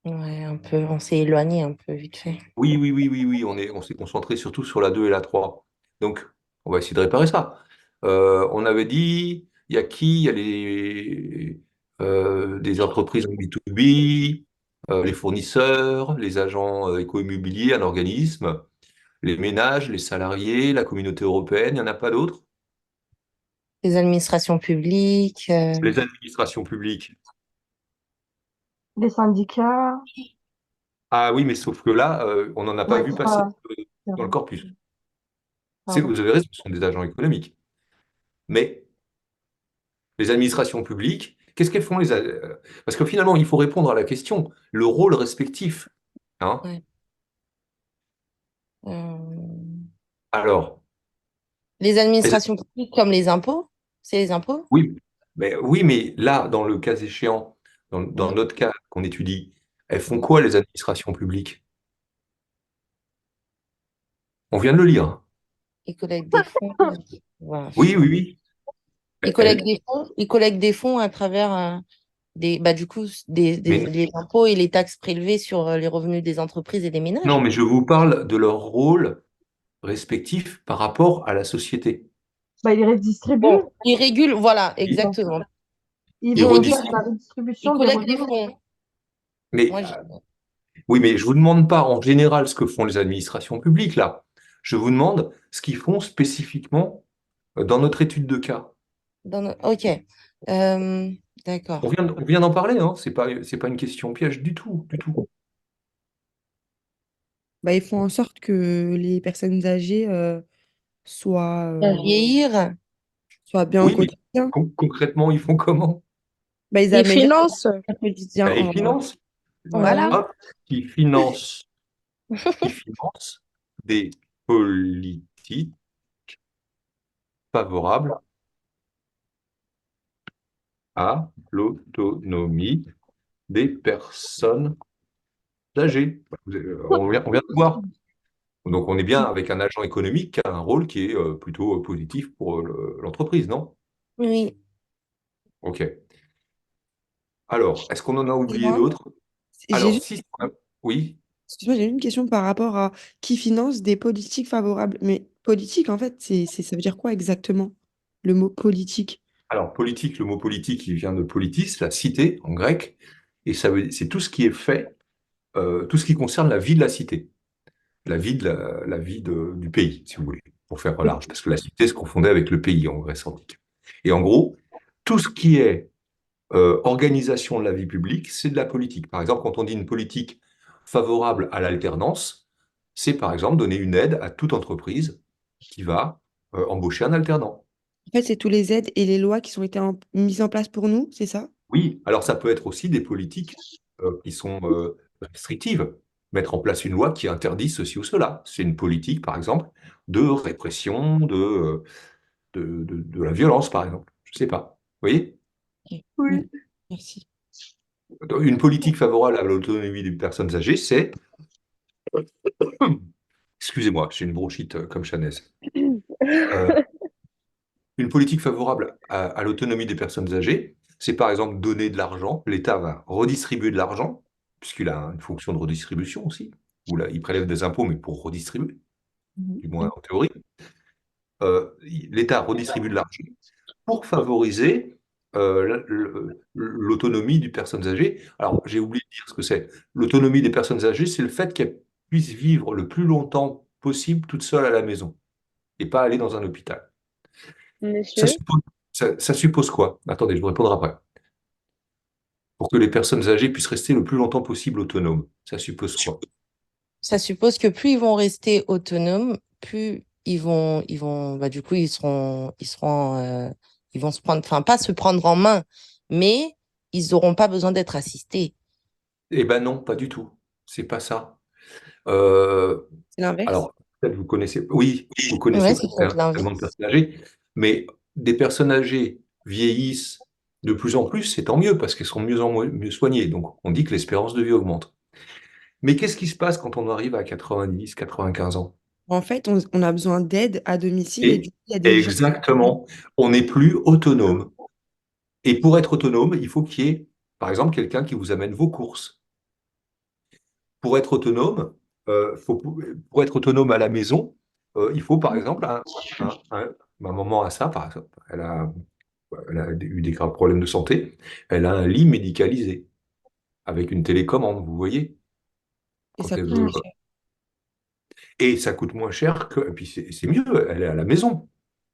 Ouais, un peu, on s'est éloigné un peu vite fait. Oui, oui, oui, oui, oui. On s'est concentré surtout sur la 2 et la 3. Donc, on va essayer de réparer ça. On avait dit, il y a qui? Il y a des entreprises en B2B, les fournisseurs, les agents éco-immobiliers, un organisme, les ménages, les salariés, la communauté européenne, il n'y en a pas d'autres? Les administrations publiques, Les administrations publiques. Les syndicats. Ah oui, mais sauf que là, on n'en a pas Ouais, vu passer ça, c'est dans le vrai. corpus. Pardon. Vous avez raison, ce sont des agents économiques. Mais les administrations publiques, qu'est-ce qu'elles font parce que finalement, il faut répondre à la question, le rôle respectif. Hein. ouais. Euh, Alors, les les- administrations publiques comme les impôts, c'est les impôts? oui, mais là, dans le cas échéant, dans Ouais. notre cas qu'on étudie, elles font quoi les administrations publiques? On vient de le lire. Hein. Ils collectent des fonds. Voilà. Oui, oui, oui. Elles- Ils collectent des fonds à travers bah, du coup, mais les impôts et les taxes prélevées sur les revenus des entreprises et des non, ménages. mais je vous parle de leur rôle respectif par rapport à la société. Bah, ils redistribuent. Bon, ils régulent, voilà, Ils, exactement. Ils ils Ils vont régulent, faire de redistribuent. la ils redistribution des collectent des revenus. fonds. Mais Moi, oui, mais je vous demande pas en général ce que font les administrations publiques là. Je vous demande ce qu'ils font spécifiquement dans notre étude de cas. Ok. Euh, d'accord. On vient d'en parler, hein. C'est pas une question piège du tout, du tout. Bah, ils font en sorte que les personnes âgées soient, Vieillir. soient bien au Oui, mais quotidien. concrètement, ils font comment? Bah, ils Ils améliorent financent. le quotidien. Ben, ils financent, Bah Voilà. oui. hop, ils financent des politiques favorables à l'autonomie des personnes âgées. On vient de voir. Donc, on est bien avec un agent économique qui a un rôle qui est plutôt positif pour l'entreprise, non? Oui. OK. Alors, est-ce qu'on en a oublié Excuse-moi, d'autres? j'ai Alors, juste, si... Oui. excuse-moi, j'ai une question par rapport à qui finance des politiques favorables. Mais politique, en fait, ça veut dire quoi exactement, le mot politique? Alors, politique, le mot politique, il vient de politis, la cité en grec, et c'est tout ce qui est fait, tout ce qui concerne la vie de la cité, la vie du pays, si vous voulez, pour faire large, parce que la cité se confondait avec le pays en Grèce antique. Et en gros, tout ce qui est organisation de la vie publique, c'est de la politique. Par exemple, quand on dit une politique favorable à l'alternance, c'est par exemple donner une aide à toute entreprise qui va embaucher un alternant. En fait, c'est tous les aides et les lois qui ont été mises en place pour nous, c'est ça? Oui, alors ça peut être aussi des politiques qui sont restrictives. Mettre en place une loi qui interdit ceci ou cela. C'est une politique, par exemple, de répression de la violence, par exemple. Je ne sais pas. Vous voyez? Ok. Oui. Merci. Une politique favorable à l'autonomie des personnes âgées, c'est... Excusez-moi, j'ai une bronchite comme Chanaise. Euh, une politique favorable à l'autonomie des personnes âgées, c'est par exemple donner de l'argent. L'État va redistribuer de l'argent, puisqu'il a une fonction de redistribution aussi, où là, il prélève des impôts, mais pour redistribuer, Mhm. du moins en théorie. L'État redistribue de l'argent pour favoriser l'autonomie des personnes âgées. Alors, j'ai oublié de dire ce que c'est. L'autonomie des personnes âgées, c'est le fait qu'elles puissent vivre le plus longtemps possible toutes seules à la maison et pas aller dans un hôpital. Ça Monsieur? suppose, ça suppose quoi? Attendez, je vous répondrai après. Pour que les personnes âgées puissent rester le plus longtemps possible autonomes. Ça suppose quoi? Ça suppose que plus ils vont rester autonomes, plus bah, du coup, ils vont se prendre, enfin, pas se prendre en main, mais ils n'auront pas besoin d'être assistés. Eh ben non, pas du tout. C'est pas ça. Euh, C'est l'inverse. alors, peut-être vous connaissez, oui, vous Ouais, connaissez c'est peut-être tellement de l'inverse. personnes âgées, mais des personnes âgées vieillissent De plus en plus, c'est tant mieux parce qu'elles sont mieux soignées. Donc, on dit que l'espérance de vie augmente. Mais qu'est-ce qui se passe quand on arrive à 90, 95 ans? En fait, on a besoin d'aide à domicile et Et du coup, il y a des gens. exactement, on n'est plus autonome. Et pour être autonome, il faut qu'il y ait, par exemple, quelqu'un qui vous amène vos courses. Pour être autonome, pour être autonome à la maison, il faut, par exemple, ma maman a ça, par exemple. Elle a eu des graves problèmes de santé. Elle a un lit médicalisé avec une télécommande, vous voyez, Et quand ça elle coûte veut. moins cher. Et ça coûte moins cher que. Et puis c'est mieux, elle est à la maison.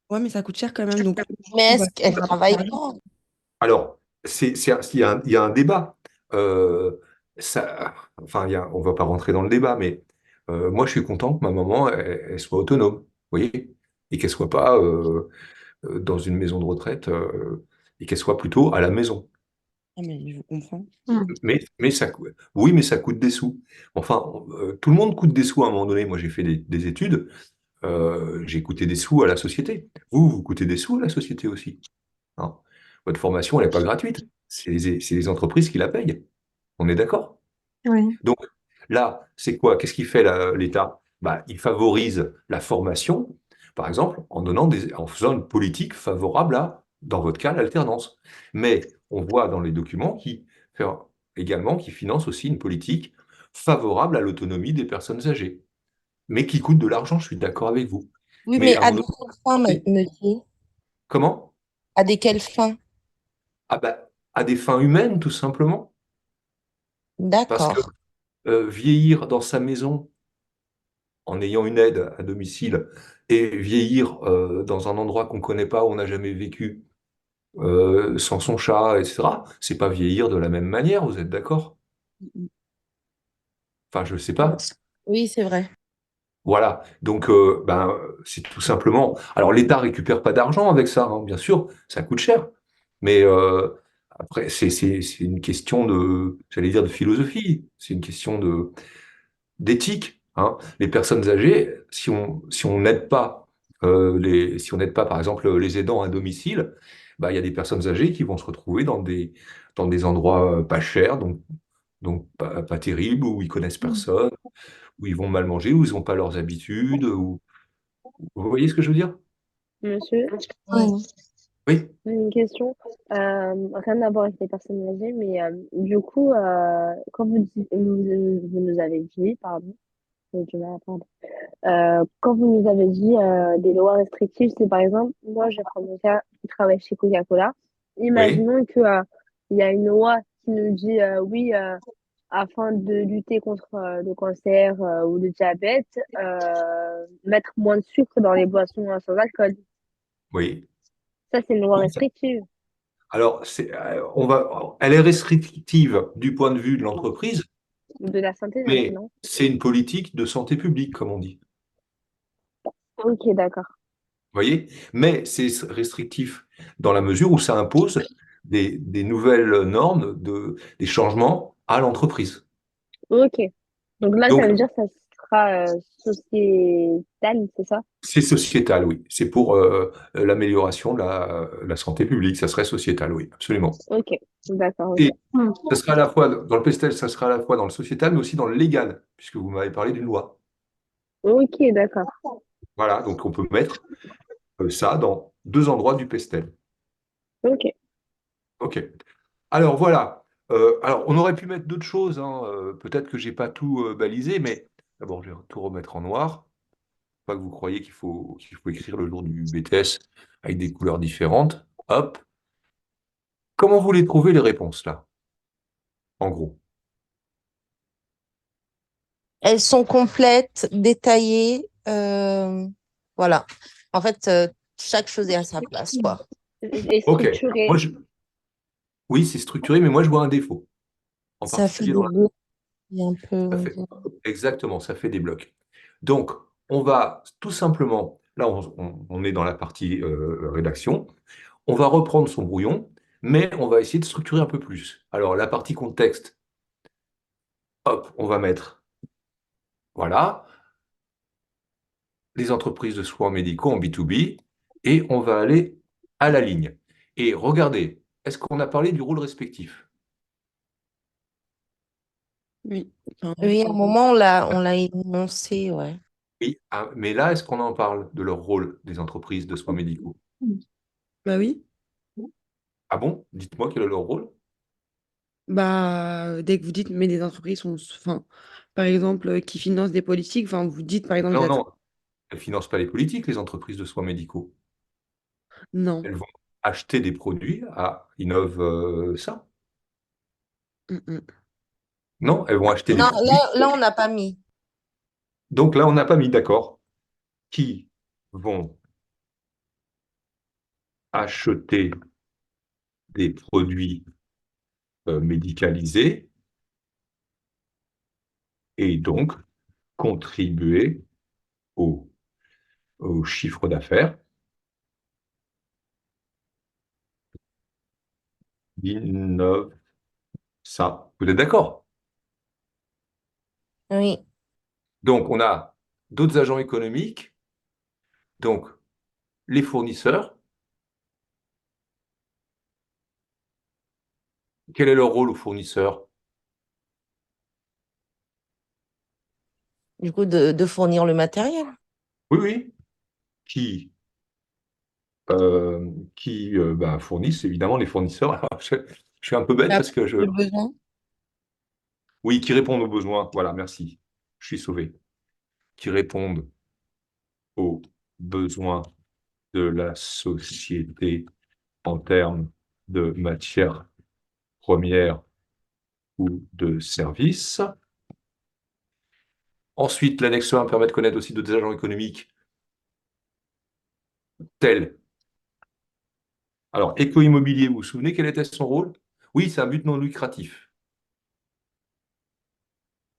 Ouais, mais ça coûte cher quand même. Donc, du Mais coup, est-ce voilà, qu'elle par rapport travaille à l'argent. pas? Alors, il y a un débat. Euh, enfin, on ne va pas rentrer dans le débat, mais moi, je suis content que ma maman, elle soit autonome, vous voyez, et qu'elle soit pas dans une maison de retraite, et qu'elle soit plutôt à la maison. Ah, mais je vous comprends. Oui, mais ça coûte des sous. Enfin, tout le monde coûte des sous à un moment donné. Moi, j'ai fait des études, j'ai coûté des sous à la société. Vous coûtez des sous à la société aussi. Hein. Votre formation, elle n'est pas gratuite. C'est les entreprises qui la payent. On est d'accord? Oui. Donc là, c'est quoi? Qu'est-ce qu'il fait l'État? Bah, il favorise la formation, par exemple, en faisant une politique favorable à, dans votre cas, l'alternance. Mais on voit dans les documents également qui finance aussi une politique favorable à l'autonomie des personnes âgées, mais qui coûte de l'argent, je suis d'accord avec vous. Oui, Mais mais à un à moment des quelles fins, donné, monsieur? comment? À des quelles fins? Ah bah, à des fins humaines, tout simplement. Parce que D'accord. vieillir dans sa maison en ayant une aide à domicile et vieillir dans un endroit qu'on ne connaît pas, où on n'a jamais vécu, sans son chat, etc., c'est pas vieillir de la même manière, vous êtes d'accord? Enfin, je ne sais pas. Oui, c'est vrai. Voilà, donc ben, c'est tout simplement. Alors l'État récupère pas d'argent avec ça, hein, bien sûr, ça coûte cher. Mais après, c'est une question de, j'allais dire de philosophie, c'est une question d'éthique. Hein. Les personnes âgées, si on n'aide pas si on n'aide pas par exemple les aidants à domicile, bah, il y a des personnes âgées qui vont se retrouver dans des endroits pas chers, donc pas terribles, où ils connaissent personne, où ils vont mal manger, où ils n'ont pas leurs habitudes. Vous voyez ce que je veux dire? Monsieur, Oui. Oui, une question. Rien à voir avec les personnes âgées, mais du coup, quand vous nous avez dit, pardon, j'ai du mal à parler. Quand vous nous avez dit des lois restrictives, c'est par exemple, moi, je prends mon cas qui travaille chez Coca-Cola. oui, Imaginons que il y a une loi qui nous dit oui, afin de lutter contre le cancer ou le diabète, mettre moins de sucre dans les boissons sans alcool. oui. Ça, c'est une loi Oui, restrictive alors, elle est restrictive du point de vue de l'entreprise, de la santé, mais non? c'est une politique de santé publique, comme on dit. Ok, d'accord. Vous voyez? Mais c'est restrictif dans la mesure où ça impose des nouvelles normes, des changements à l'entreprise. Ok. Donc là, ça Donc, veut dire que ça sera sociétal, c'est ça? c'est sociétal, oui. C'est pour l'amélioration de la santé publique. Ça serait sociétal, oui, absolument. Ok, d'accord, Et ok. ça sera à la fois, dans le PESTEL, ça sera à la fois dans le sociétal, mais aussi dans le légal, puisque vous m'avez parlé d'une loi. Ok, d'accord. Voilà, donc on peut mettre ça dans deux endroits du PESTEL. Ok. OK. Alors voilà. Alors on aurait pu mettre d'autres choses, hein. Peut-être que j'ai pas tout balisé, mais d'abord je vais tout remettre en noir. Pas que vous croyez qu'il faut écrire le jour du BTS avec des couleurs différentes. Hop. Comment vous les trouvez les réponses là, en gros? Elles sont complètes, détaillées. Voilà. En fait, chaque chose est à sa place, quoi. Et OK. structuré. Moi, oui, c'est structuré, mais moi je vois un défaut, en Ça fait particulier des dans blocs un ça peu. fait. Exactement, ça fait des blocs. Donc, on va tout simplement, là on est dans la partie rédaction, on va reprendre son brouillon, mais on va essayer de structurer un peu plus. Alors, la partie contexte, hop, on va mettre, voilà, les entreprises de soins médicaux en B2B, et on va aller à la ligne. Et regardez, est-ce qu'on a parlé du rôle respectif? Oui. Enfin, Oui, à un moment, on l'a énoncé, ouais. Oui, ah, mais là, est-ce qu'on en parle de leur rôle des entreprises de soins médicaux? bah oui. Ah bon? Dites-moi quel est leur rôle? Bah, dès que vous dites, mais des entreprises sont, enfin, par exemple, qui financent des politiques, enfin, vous dites, par exemple, Non, non, elles ne financent pas les politiques, les entreprises de soins médicaux. non. Elles vont acheter des produits à Innove ça. Mm, mm. Non, elles vont acheter des Non, produits. là, on n'a pas mis. Donc là, on n'a pas mis d'accord qui vont acheter des produits médicalisés et donc contribuer au, au chiffre d'affaires d'Innove ça. Vous êtes d'accord? Oui. Donc, on a d'autres agents économiques, donc les fournisseurs. Quel est leur rôle aux fournisseurs? Du coup, de fournir le matériel. Oui, oui, qui, bah, fournissent évidemment les fournisseurs. Alors, je suis un peu bête Ah, parce que je... le besoin. Oui, qui répondent aux besoins. Voilà, merci. Je suis sauvé. Qui répondent aux besoins de la société en termes de matières premières ou de services. Ensuite, l'annexe 1 permet de connaître aussi d'autres agents économiques tels. Alors, éco-immobilier, vous vous souvenez quel était son rôle? Oui, c'est un but non lucratif.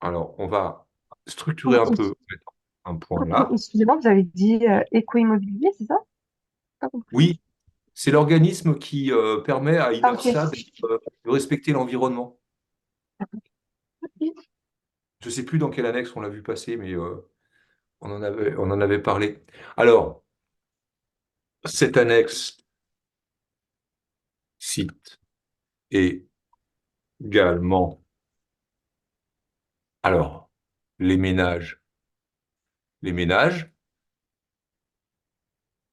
Alors, on va structurer un peu, mettre un point là. Excusez-moi, vous avez dit éco-immobilier, c'est ça? Pas compris. Oui, c'est l'organisme qui permet à Ah, ok. INOFSA de respecter l'environnement. Ok. Je ne sais plus dans quelle annexe on l'a vu passer, mais on en avait parlé. Alors, cette annexe cite également, alors, les ménages. Les ménages,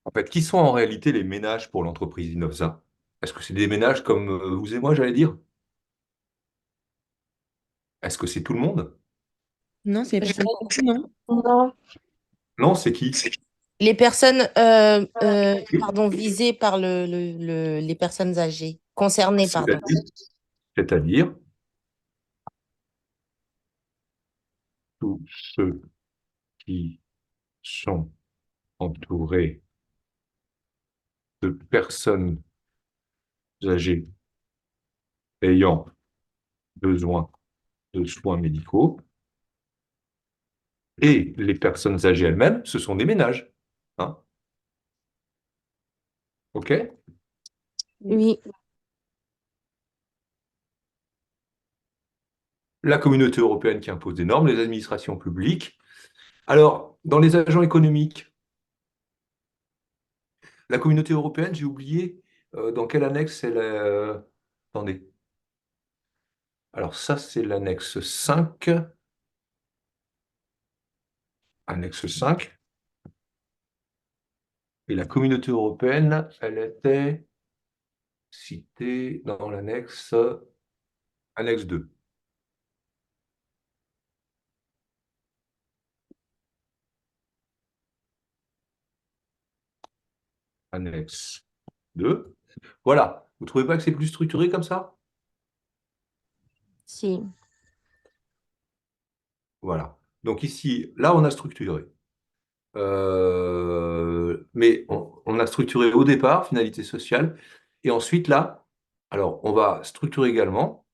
en fait, qui sont en réalité les ménages pour l'entreprise Innovza? Est-ce que c'est des ménages comme vous et moi, j'allais dire? Est-ce que c'est tout le monde? Non, c'est les Je- personnes âgées, non? Non. Non, c'est qui? Les personnes, pardon, visées par les personnes âgées, concernées, pardon. C'est-à-dire, c'est-à-dire tous ceux qui sont entourés de personnes âgées ayant besoin de soins médicaux et les personnes âgées elles-mêmes, ce sont des ménages. Hein? OK? Oui, La communauté européenne qui impose des normes, les administrations publiques. Alors, dans les agents économiques, la communauté européenne, j'ai oublié dans quelle annexe elle est. Attendez. Alors, ça, c'est l'annexe 5. Annexe 5. Et la communauté européenne, elle était citée dans l'annexe annexe 2. Annexe 2. Voilà. Vous ne trouvez pas que c'est plus structuré comme ça? si. Voilà. Donc ici, là, on a structuré. Mais on a structuré au départ, finalité sociale. Et ensuite, là, alors, on va structurer également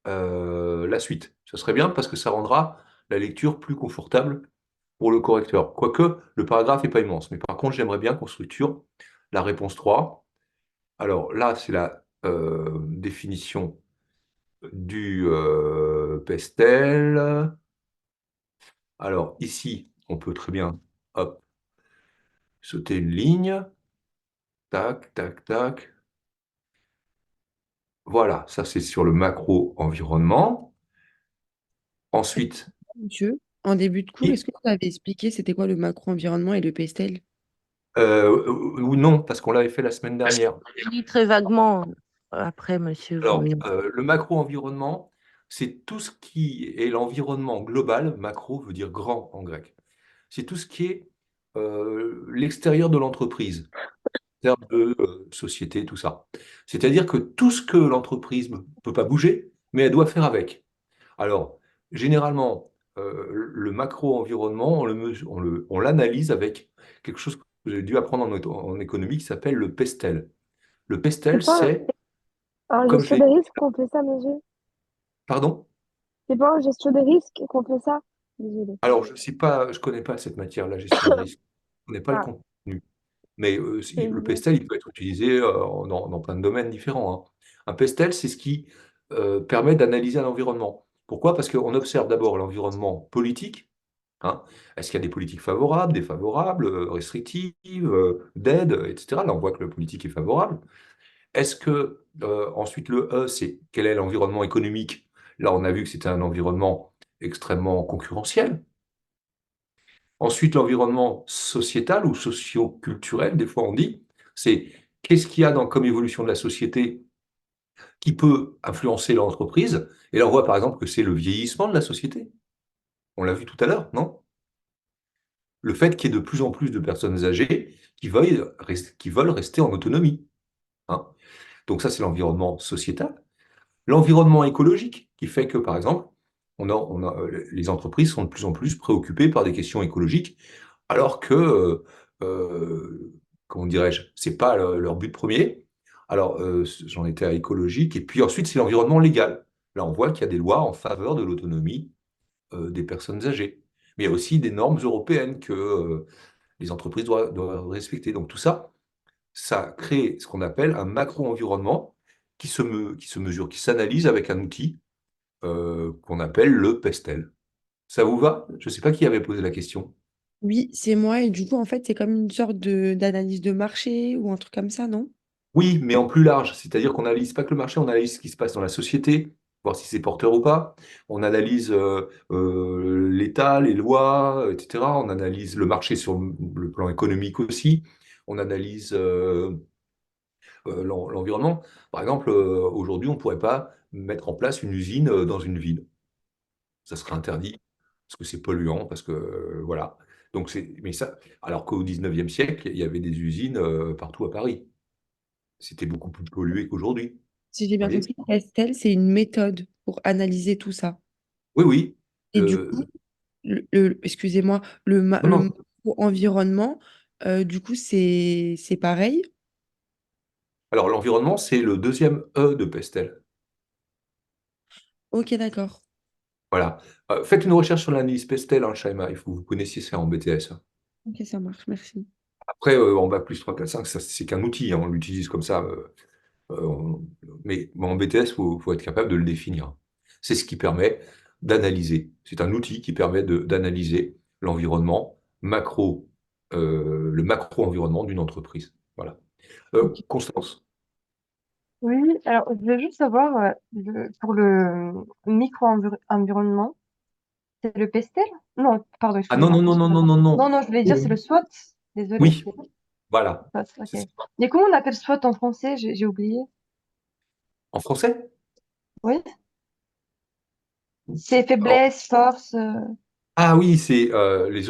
la suite. Ce serait bien parce que ça rendra la lecture plus confortable pour le correcteur. Quoique, le paragraphe n'est pas immense. Mais par contre, j'aimerais bien qu'on structure la réponse 3. Alors là, c'est la définition du pestel. Alors ici, on peut très bien hop, sauter une ligne. Tac, tac, tac. Voilà, ça c'est sur le macro-environnement. Ensuite, Monsieur, en début de cours, oui, est-ce que vous avez expliqué c'était quoi le macro-environnement et le pestel? ou non, parce qu'on l'avait fait la semaine dernière. Oui, très vaguement. Après, monsieur, vous Alors, me... le macro-environnement, c'est tout ce qui est l'environnement global. Macro veut dire grand en grec. C'est tout ce qui est l'extérieur de l'entreprise, en termes de société, tout ça. C'est-à-dire que tout ce que l'entreprise ne peut pas bouger, mais elle doit faire avec. Alors, généralement, le macro-environnement, on l'analyse avec quelque chose que j'ai dû apprendre en économie qui s'appelle le PESTEL. Le C'est PESTEL, pas c'est, en comme je gestion l'ai... des risques qu'on fait ça, monsieur? Pardon? C'est pas en gestion des risques qu'on fait ça? Désolée. Alors, je sais pas, je connais pas cette matière, la gestion des risques. Je connais pas le Ah, contenu. Mais le désolée. PESTEL, il peut être utilisé dans plein de domaines différents, hein. Un PESTEL, c'est ce qui permet d'analyser un environnement. Pourquoi? Parce qu'on observe d'abord l'environnement politique, hein. Est-ce qu'il y a des politiques favorables, défavorables, restrictives, d'aide, etc. Là, on voit que le politique est favorable. Est-ce que, ensuite, le E, c'est quel est l'environnement économique? Là, on a vu que c'était un environnement extrêmement concurrentiel. Ensuite, l'environnement sociétal ou socio-culturel, des fois on dit, c'est qu'est-ce qu'il y a comme évolution de la société qui peut influencer l'entreprise. Et là, on voit par exemple que c'est le vieillissement de la société. On l'a vu tout à l'heure, non? Le fait qu'il y ait de plus en plus de personnes âgées qui veulent rester en autonomie, hein. Donc ça, c'est l'environnement sociétal. L'environnement écologique, qui fait que, par exemple, les entreprises sont de plus en plus préoccupées par des questions écologiques, alors que, comment dirais-je, c'est pas leur but premier. Alors, j'en étais à écologique, et puis ensuite, c'est l'environnement légal. Là, on voit qu'il y a des lois en faveur de l'autonomie des personnes âgées. Mais il y a aussi des normes européennes que les entreprises doivent respecter. Donc tout ça, ça crée ce qu'on appelle un macro-environnement qui se mesure, qui s'analyse avec un outil qu'on appelle le PESTEL. Ça vous va? Je ne sais pas qui avait posé la question. Oui, c'est moi. Et du coup, en fait, c'est comme une sorte de d'analyse de marché ou un truc comme ça, non? Oui, mais en plus large, c'est-à-dire qu'on n'analyse pas que le marché, on analyse ce qui se passe dans la société, voir si c'est porteur ou pas. On analyse l'État, les lois, etc. On analyse le marché sur le plan économique aussi. On analyse l'environnement. Par exemple, aujourd'hui, on ne pourrait pas mettre en place une usine dans une ville. Ça serait interdit parce que c'est polluant, parce que voilà. Donc mais ça, alors qu'au 19e siècle, il y avait des usines partout à Paris. C'était beaucoup plus pollué qu'aujourd'hui. Vous Si j'ai bien voyez? compris, Estelle, c'est une méthode pour analyser tout ça. Oui, oui. Et du coup, excusez-moi, Non, le non. macro-environnement, du coup, c'est pareil. Alors, l'environnement, c'est le deuxième E de Pestel. Ok, d'accord. Voilà. Faites une recherche sur l'analyse Pestel, hein, Shaima. Il faut que vous connaissiez ça en BTS. Ok, ça marche, merci. Après, en bac plus 3, 4, 5, ça, c'est qu'un outil, hein, on l'utilise comme ça. Mais en BTS, faut être capable de le définir. C'est ce qui permet d'analyser. C'est un outil qui permet d'analyser l'environnement macro, le macro-environnement d'une entreprise. Voilà. Ok. Constance. Oui, alors je voulais juste savoir, pour le micro-environnement, c'est le pestel? Non, pardon, Ah non, excusez-moi. non, non, non, non, non, Non, non. non, je voulais dire c'est le SWOT. Désolée. Oui, voilà. SWOT, C'est ça. ok. Mais comment on appelle SWOT en français? J'ai oublié. En français? Oui? C'est En- faiblesse, force, Ah oui, c'est F, les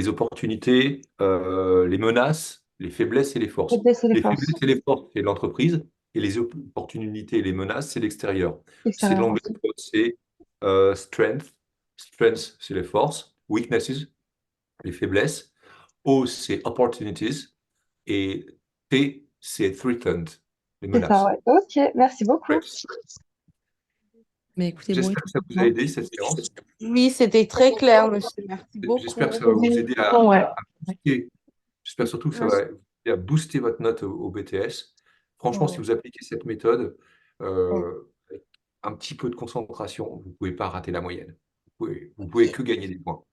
opportunités, les menaces, les faiblesses et les forces. faiblesse et les Les forces. faiblesses et les forces, c'est l'entreprise, et les opportunités et les menaces, c'est l'extérieur. C'est Extérieur, l'anglais, ok. c'est strength. Strength, c'est les forces. Weaknesses, les faiblesses. O, c'est opportunities. Et T, c'est threatened, les C'est ça, menaces. ouais. Ok, merci beaucoup. Threats. Mais écoutez, bon, J'espère que ça vous a aidé, cette séance. Oui, c'était très clair, monsieur. Merci J'espère que beaucoup. ça va vous aider Bon, ouais. à booster. J'espère surtout que ça va Merci. vous aider à booster votre note au BTS. Franchement, si Ouais. vous appliquez cette méthode, avec un petit peu de concentration, vous ne pouvez pas rater la moyenne. Vous pouvez que gagner des points.